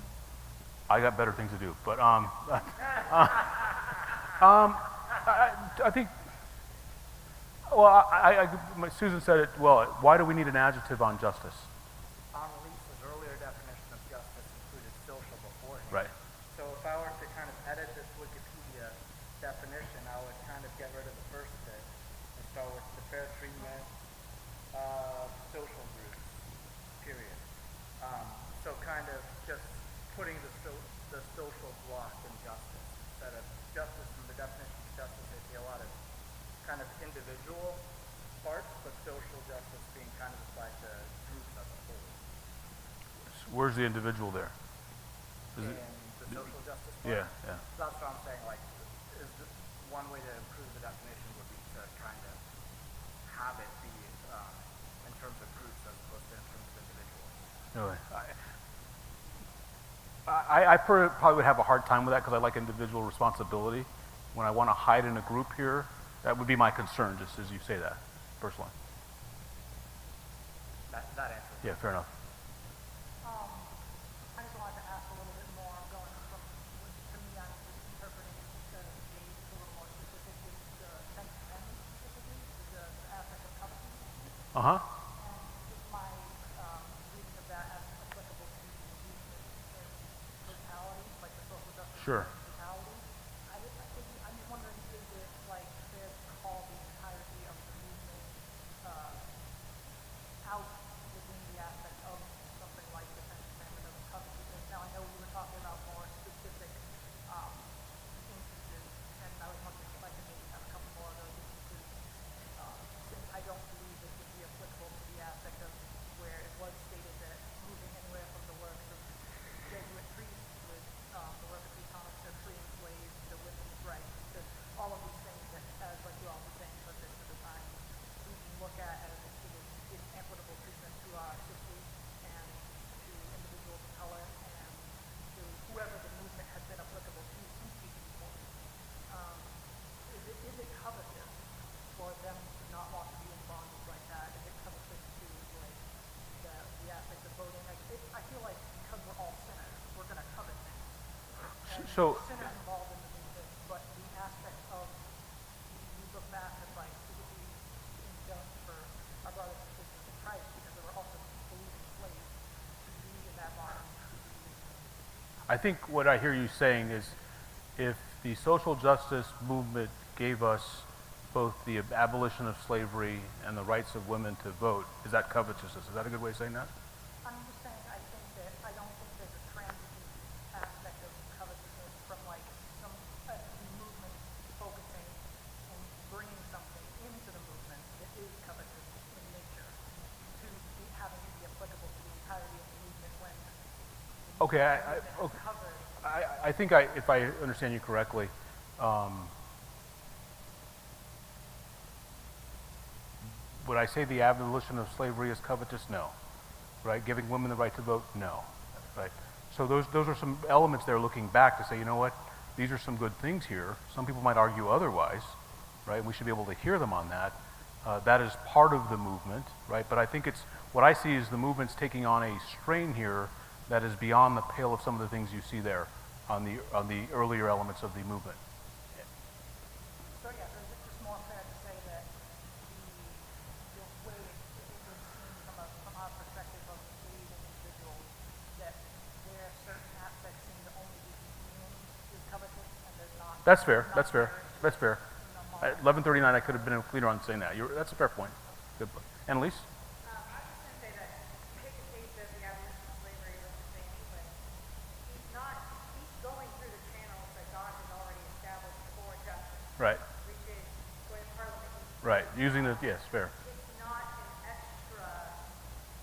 I got better things to do, but I think. Well, Susan said it well. Why do we need an adjective on justice? Annalise's earlier definition of justice included social beforehand. Right. So if I were to kind of edit this Wikipedia definition, I would kind of get rid of the first bit and start with the fair treatment of social groups, period. So kind of just putting the social block in justice instead of justice. From the definition of justice, I see a lot of kind of individual parts, but social justice being kind of applied to groups as a whole. Where's the individual there? Is In it? the social justice part. Yeah, yeah. So that's what I'm saying, like, is this one way to improve the definition would be to kind of have it be in terms of groups as opposed to in terms of individuals. Really, I probably would have a hard time with that because I like individual responsibility. When I want to hide in a group here, that would be my concern, just as you say that, personally. That answers. Yeah, fair enough. I just wanted to ask a little bit more, going from, to me, I was interpreting the dates a little more specifically, the 10th Amendment specifically. Uh-huh. And is my reading of that as applicable to the movement in totality, like the social justice Sure. movement in totality? I'm just wondering, is it like fair to call the entirety of the movement out within the aspect of something like the Ten Commandment of covetousness? Now, I know we were talking about more specific instances, and I was wondering if I could maybe have a couple more of those instances, since I don't believe it would be applicable to the aspect of where it was stated that moving anywhere from the works of Jesuit priests with the work of St. Thomas to freeing slaves to women's rights, to all of these things that, as like you all were saying, subject to the time, we can look at as it is inequitable treatment to our sisters and to individuals of color and to whoever the movement has been applicable to since 1840. Is it covetous for them to not want to be in bondage like that? Is it covetous to like the aspect of voting? Like I feel like because we're all sinners, we're gonna covet things. And So- sinners involved in the movement, but the aspect of we look back at like it would be unjust for our brothers and sisters in Christ because there were also believing slaves to be in that bondage. I think what I hear you saying is if the social justice movement gave us both the abolition of slavery and the rights of women to vote, is that covetousness? Is that a good way of saying that? I'm just saying, I don't think there's a transitive aspect of covetousness from like some movement focusing and bringing something into the movement that is covetous in nature to having it be applicable to the entirety of the movement when Okay, it's covered. I think if I understand you correctly, would I say the abolition of slavery is covetous? No. Right? Giving women the right to vote? No. Right? So those are some elements there looking back to say, you know what, these are some good things here. Some people might argue otherwise, right? We should be able to hear them on that. That is part of the movement, right? But I think what I see is the movement's taking on a strain here that is beyond the pale of some of the things you see there on the earlier elements of the movement. So yeah, so is it just more fair to say that the way it would seem from our perspective of believing individuals that there are certain aspects seem to only be human is covetous and there's not. That's fair. not That's fair. fair That's fair. At 11:39, I could have been cleaner on saying that. That's a fair point. Good point. Annalise? I was just going to say that take the case of the abolition of slavery, let's just say anyway. He's going through the channels that God has already established for justice, Right. which is going to Parliament. Right. Using the, yes, fair. It's not an extra,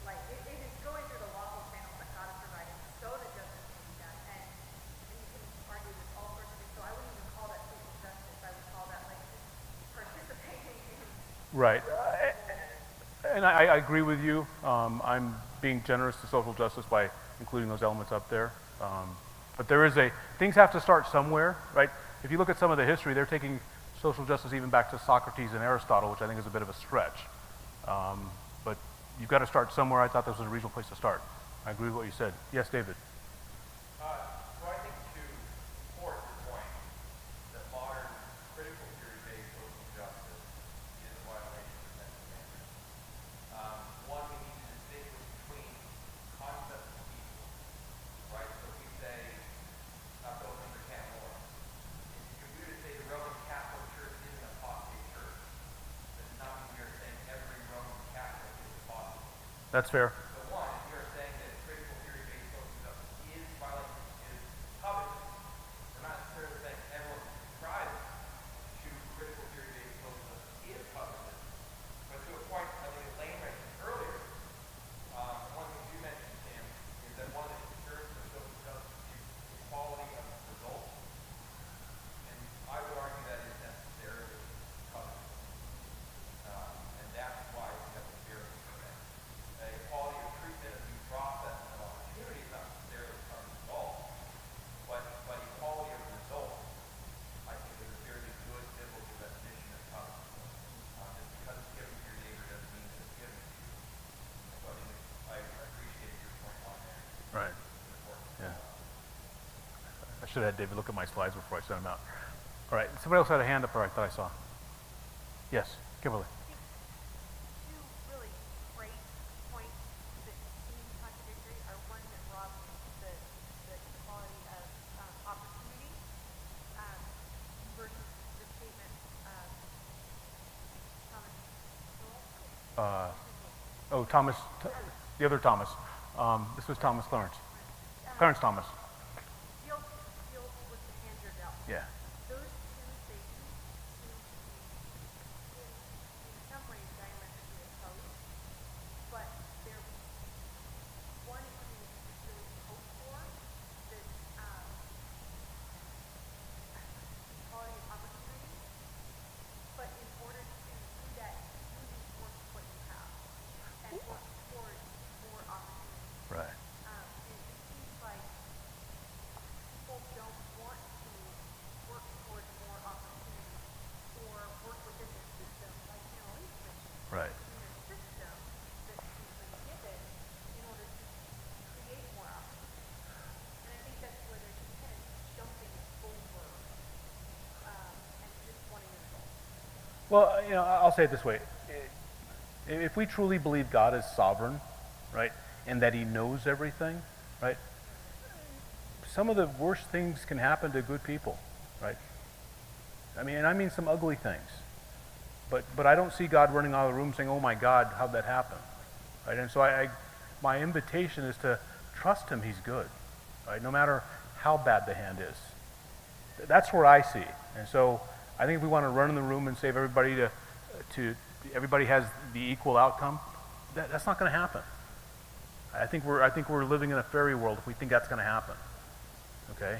like, it is going through the lawful channels that God has provided so that justice can be done. And you can argue this all sorts of things, so I wouldn't even call that social justice. I would call that, like, just participating in. Right. And I agree with you. I'm being generous to social justice by including those elements up there. But things have to start somewhere, right? If you look at some of the history, they're taking social justice even back to Socrates and Aristotle, which I think is a bit of a stretch. But you've got to start somewhere. I thought this was a reasonable place to start. I agree with what you said. Yes, David. So I think to support your point that modern critical theory-based social justice is a violation of the Ten Commandments. One, we need to distinguish between concepts and people, right? So if we say, not to open the can of worms, if we were to say the Roman Catholic Church is an apostate church, that does not mean we are saying every Roman Catholic is apostate. That's fair. So one, if you're saying that critical theory-based social justice is violation, is covetous, we're not necessarily saying everyone who subscribes to critical theory-based social justice is covetous. But to a point I think Elaine mentioned earlier, one thing you mentioned, Tim, is that one of the concerns for social justice is equality of results. And I would argue that is necessarily covetous. And that's why we have the fear of thing. Equality of treatment, of due process, and of opportunity is not necessarily covetous at all. But equality of results, I think, is a fairly good biblical definition of covetousness. Just because it's given to your neighbor doesn't mean that it's given to you. So I think I appreciate your point on there. Right. It's important. Yeah. I should have had David look at my slides before I sent them out. All right. Somebody else had a hand up, or I thought I saw. Yes, Kimberly. Two really Uh, oh, Thomas, the other Thomas. This was Thomas Clarence. Clarence Thomas. Deal, deal with the hand you're dealt. Yeah. Those two things seem to be, in some ways, diametrically opposed, but they're one is something that you could really hope for, this equality of opportunity, but in order to do that, you need to work with what you have and work towards more opportunity. Right. And it seems like people don't want to work towards more opportunity or work within this system, like Elise mentioned, Right. within this system that we've been given in order to create more opportunity. And I think that's where there's kind of jumping over and just wanting a result. Well, I'll say it this way. If we truly believe God is sovereign, right, and that he knows everything, right, some of the worst things can happen to good people, right? And I mean some ugly things. But I don't see God running out of the room saying, oh my God, how'd that happen? Right? And so my invitation is to trust him, he's good, right? No matter how bad the hand is. That's where I see. And so I think if we want to run in the room and save everybody to everybody has the equal outcome, that's not going to happen. I think we're living in a fairy world if we think that's going to happen. Okay?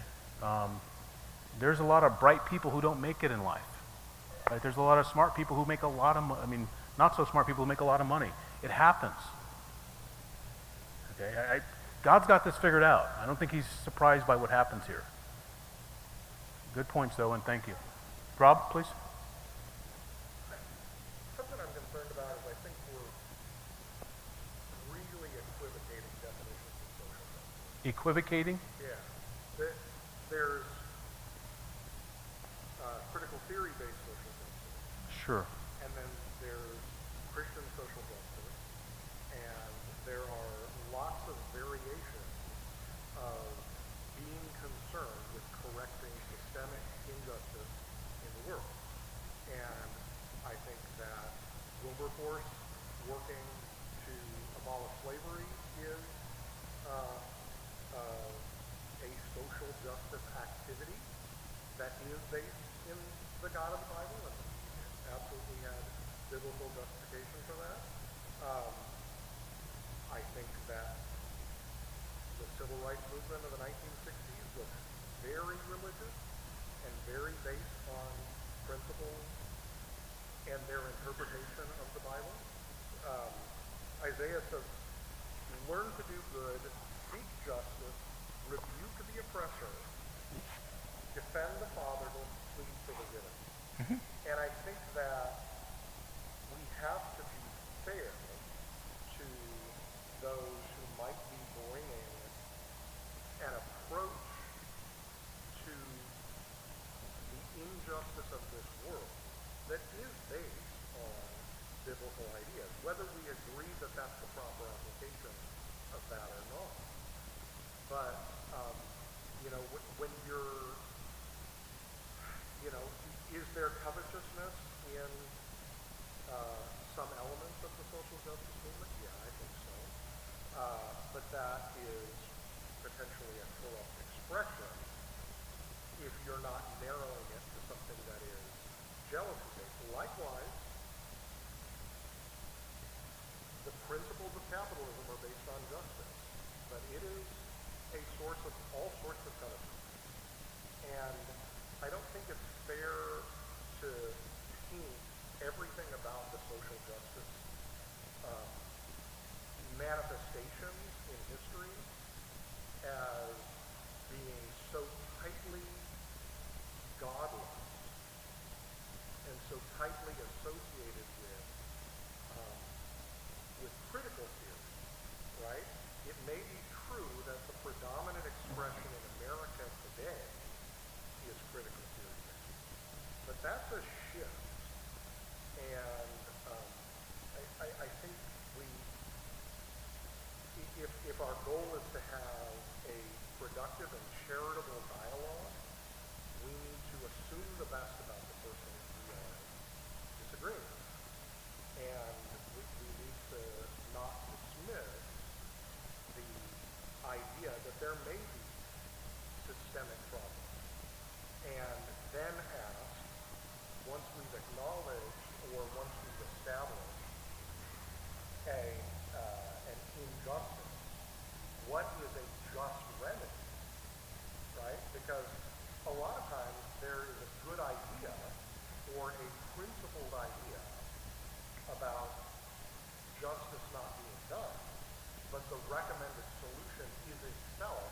There's a lot of bright people who don't make it in life. Right? There's a lot of smart people who make a lot of money. Not so smart people who make a lot of money. It happens. Okay? God's got this figured out. I don't think he's surprised by what happens here. Good points, though, and thank you. Rob, please. Something I'm concerned about is I think we're really equivocating definitions of social justice. Equivocating? Yeah. There's critical theory-based social justice, Sure. and then there's Christian social justice, and there are lots of variations of being concerned with correcting systemic injustice in the world. And I think that Wilberforce working to abolish slavery is a social justice activity that is based in the God of the Bible, and absolutely had biblical justification for that. I think that the civil rights movement of the 1960s was very religious and very based on principles and their interpretation of the Bible. Isaiah says, learn to do good, seek justice, rebuke the oppressor, defend the fatherless, plead for the widow. Mm-hmm. And I think that we have to be fair to those who might be bringing an approach to the injustice of this world that is based on biblical ideas, whether we agree that that's the proper application of that or not. But, when you're, is there covetousness in some elements of the social justice movement? Yeah, I think so. But that is potentially a corrupt expression if you're not narrowing it to something that is jealousy-based. Likewise, the principles of capitalism are based on justice, but it is a source of all sorts of covetousness. And I don't think it's fair to paint everything about the social justice manifestations in history as being so tightly godless and so tightly associated with critical theory, right? It may be true that the predominant expression in America today is critical theory, but that's a shift. And I think if our goal is that there may be systemic problems, and then ask, once we've acknowledged or once we've established an injustice, what is a just remedy, right? Because a lot of times there is a good idea or a principled idea about justice not being done, but the recommended solution is itself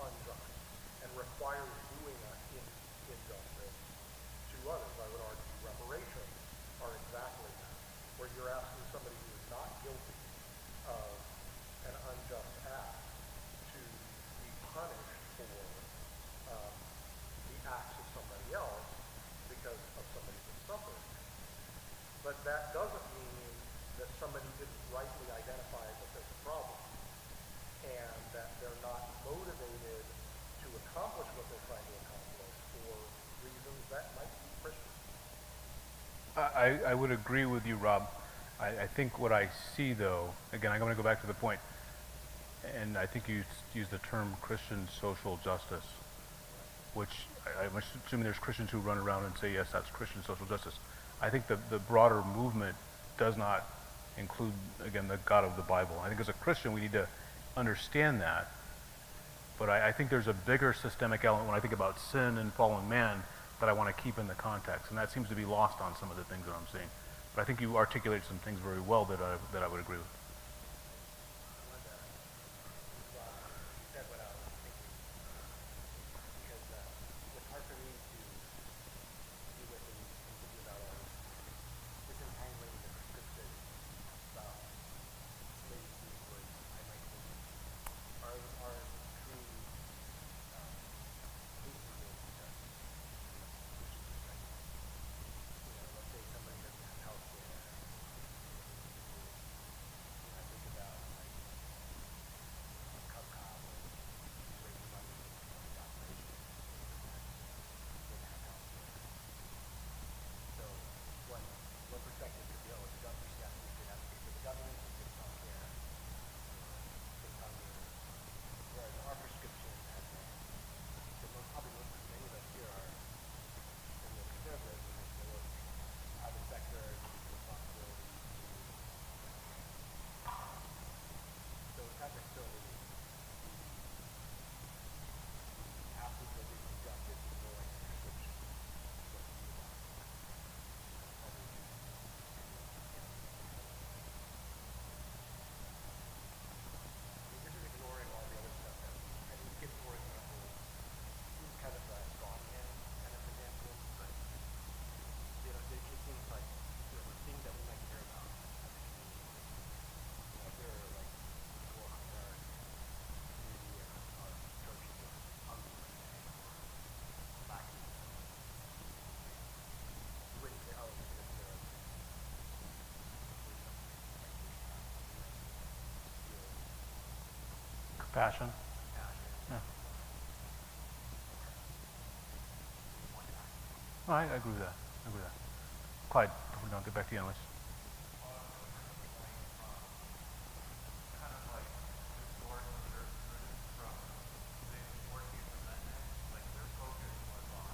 unjust and requires doing an injustice to others. I would argue reparations are exactly that, where you're asking somebody who is not guilty of an unjust act to be punished for the acts of somebody else because of somebody that suffered. But that doesn't mean that somebody didn't rightly identify that there's a problem and that they're not motivated to accomplish what they're trying to accomplish for reasons that might be Christian. I would agree with you, Rob. I think what I see, though, again, I'm going to go back to the point, and I think you used the term Christian social justice, which I'm assuming there's Christians who run around and say, yes, that's Christian social justice. I think the broader movement does not include, again, the God of the Bible. I think as a Christian, we need to understand that. But I think there's a bigger systemic element when I think about sin and fallen man that I want to keep in the context. And that seems to be lost on some of the things that I'm seeing. But I think you articulated some things very well that I would agree with. You said what I was thinking, because what's hard for me to deal with in thinking about all this disentangling the scriptures about slavery was, I might think, are true cases of justice from a Christian perspective. Let's say somebody doesn't have health care, I think about like Cub Cop or he's raising money for his operation and didn't have health care. So one perspective could be, oh, it's justice, yes, we should advocate for the government to fix health care or fix hunger. Whereas our prescription as many of us here are more conservative and they say, look, private sector needs responsibility to so it's not necessarily the absolute provision of justice, it's more like a prescription. What to do about it. Other issues. This is ignoring all the other stuff that I didn't give, for example, this is kind of a strongman kind of example, but it seems like the things that we might care about as a community. If there are like people in our community or our churches are hungry or lacking something, you wouldn't say, oh, because there's something like we should have to do it. Compassion. Compassion. Yeah. One act. No, I agree with that. Clyde, before we don't get back to you, anyways. Kind of like historical jurisprudence from the 14th Amendment, like their focus was on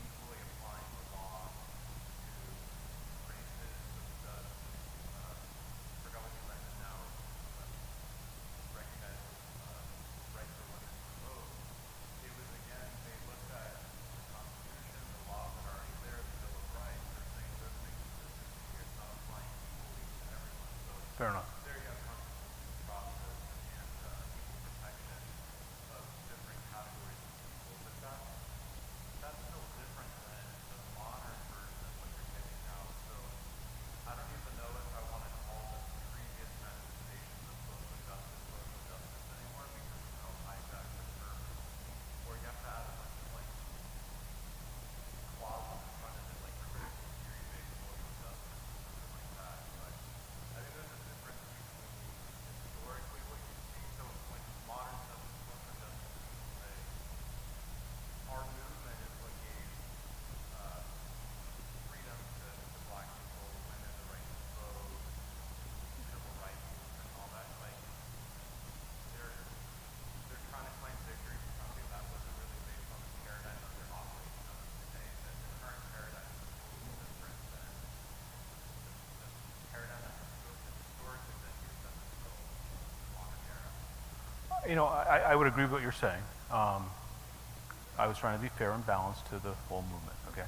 equally applying the law to races regardless of that now recognize right for women to vote. It was again, they looked at the Constitution, the laws that are already there, the Bill of Rights, they're saying there's an inconsistency here, it's not applying equally to everyone. So Fair enough. there you have constitutional process and equal protection of different categories of people, but that's still different than the modern version of what you're getting now. So I don't even know if I want to call the previous manifestations of social justice anymore because of how hijacked the term is. Or you have to add a bunch of like clauses in front of it, like critical theory-based social justice or something like that. But I think there's a difference I would agree with what you're saying. I was trying to be fair and balanced to the whole movement, okay?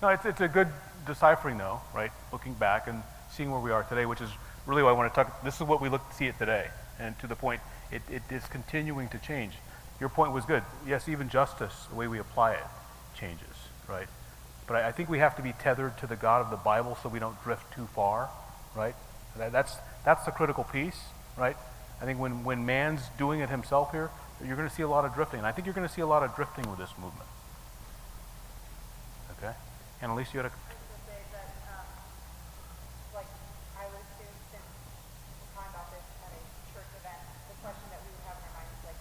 No, it's a good deciphering, though, right? Looking back and seeing where we are today, which is really what I want to talk. This is what we see it today, and to the point, it is continuing to change. Your point was good. Yes, even justice, the way we apply it, changes, right? But I think we have to be tethered to the God of the Bible so we don't drift too far, right? That's the critical piece, right? I think when man's doing it himself here, you're going to see a lot of drifting, and I think you're going to see a lot of drifting with this movement. Okay, Annalise, you had a. I was going to say that, like, I would assume since we're talking about this at a church event, the question that we would have in our minds is like,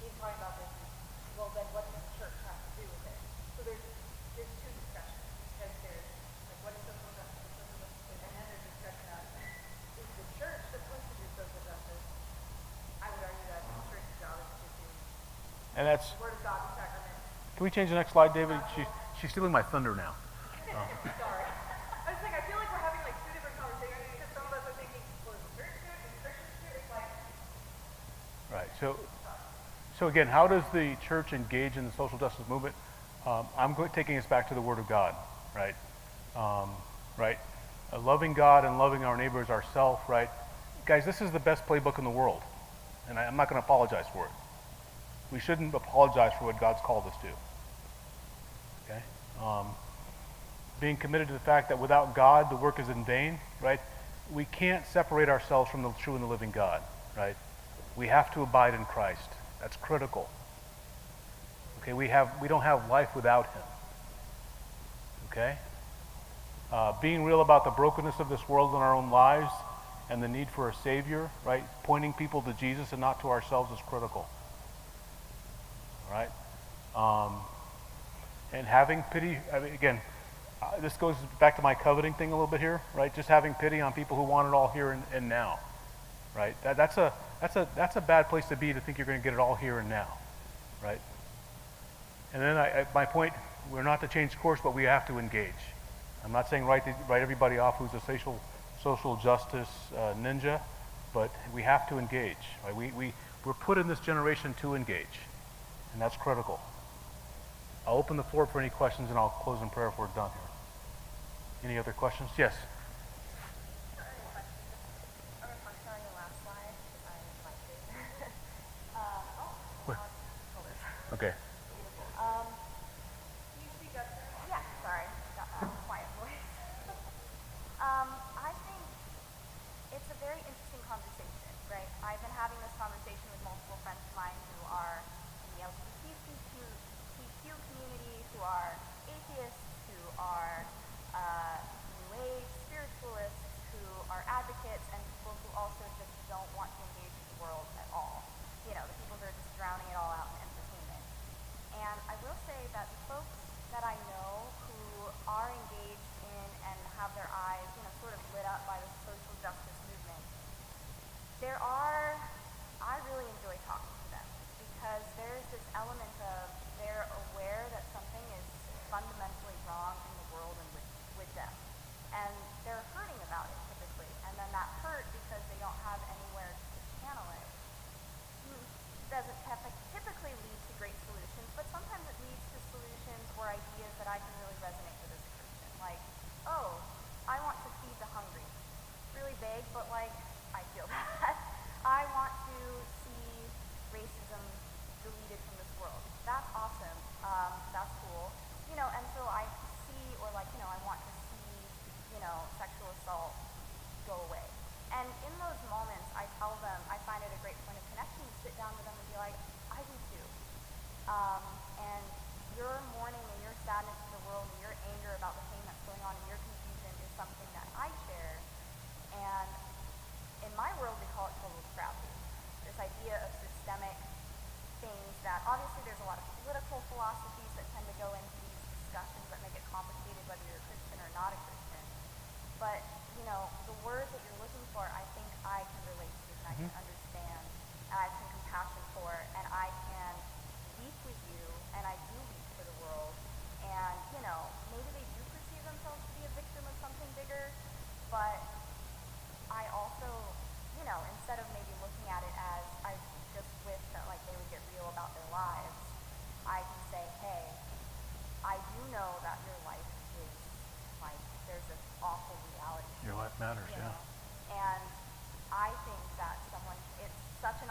in talking about this is, well, then what does the church have to do with it? So there's two discussions, because there's, like, what is social justice, and then there's discussion of, is the church supposed to do social justice? I would argue that the church's job is to do And that's. the word of God, the sacrament. Can we change the next slide, David? She's stealing my thunder now. Sorry. I was like, I feel like we're having like two different conversations because some of us are thinking, well, is the church do it? Is the Christians do it? It's like, Right. So again, how does the church engage in the social justice movement? I'm taking us back to the Word of God, right? Right. Loving God and loving our neighbors ourselves, right? Guys, this is the best playbook in the world, and I'm not going to apologize for it. We shouldn't apologize for what God's called us to. Okay. Being committed to the fact that without God, the work is in vain, right? We can't separate ourselves from the true and the living God, right? We have to abide in Christ. That's critical. Okay, we don't have life without Him. Okay? Being real about the brokenness of this world in our own lives and the need for a Savior, right? Pointing people to Jesus and not to ourselves is critical. All right? And having pity, again, this goes back to my coveting thing a little bit here, right? Just having pity on people who want it all here and now, right? That's a bad place to be, to think you're going to get it all here and now, right? And then my point, we're not to change course, but we have to engage. I'm not saying write everybody off who's a social justice ninja, but we have to engage, right? We're put in this generation to engage, and that's critical. I'll open the floor for any questions, and I'll close in prayer if we're done here. Any other questions? Yes. Okay. can you speak up? Yeah, sorry, got that quiet voice. I think it's a very interesting conversation, right? I've been having this conversation with multiple friends of mine who are in the LGBTQ community, who are atheists, who are New Age spiritualists, who are advocates, and people who also just don't want to engage with the world at all. You know, the people who are just drowning it all out in entertainment. And I will say that the folks that I know who are engaged in and have their eyes, sort of lit up by the social justice movement, I really enjoy talking to them because there's this element of they're aware that something is fundamentally wrong in the world and with them. And they're hurting about it typically. And then that hurt, because they don't have anywhere to channel it, doesn't typically lead to great solutions, but sometimes it leads to solutions or ideas that I can really resonate with as a Christian. Like, oh, I want to feed the hungry. Really vague, but I feel that. I want to see racism deleted from this world. That's awesome. That's cool. And so I see, or I want to see, sexual assault go away. And in those moments, I tell them,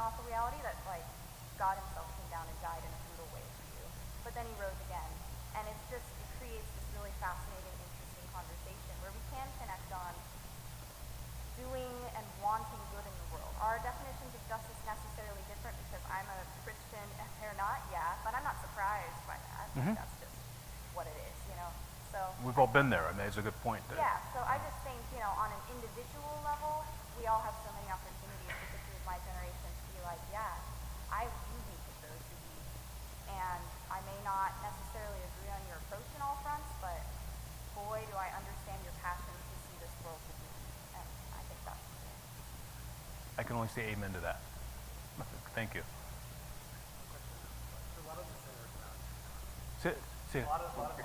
off a reality that like God himself came down and died in a brutal way for you, but then he rose again. And it creates this really fascinating, interesting conversation where we can connect on doing and wanting good in the world. Are our definitions of justice necessarily different because I'm a Christian and they're not? Yeah, but I'm not surprised by that. That's just what it is, you know? So We've all been there. I mean, it's a good point there. yeah, so I just think, you know, on an individual level, we all have so many opportunities, particularly with my generation, to be like, yeah, I do weep with those who weep. And I may not necessarily agree on your approach in all fronts, but boy, do I understand your passion to see this world with me. And I think that's the thing. I can only say amen to that. Thank you. A lot of the sinners around. Say, A lot of the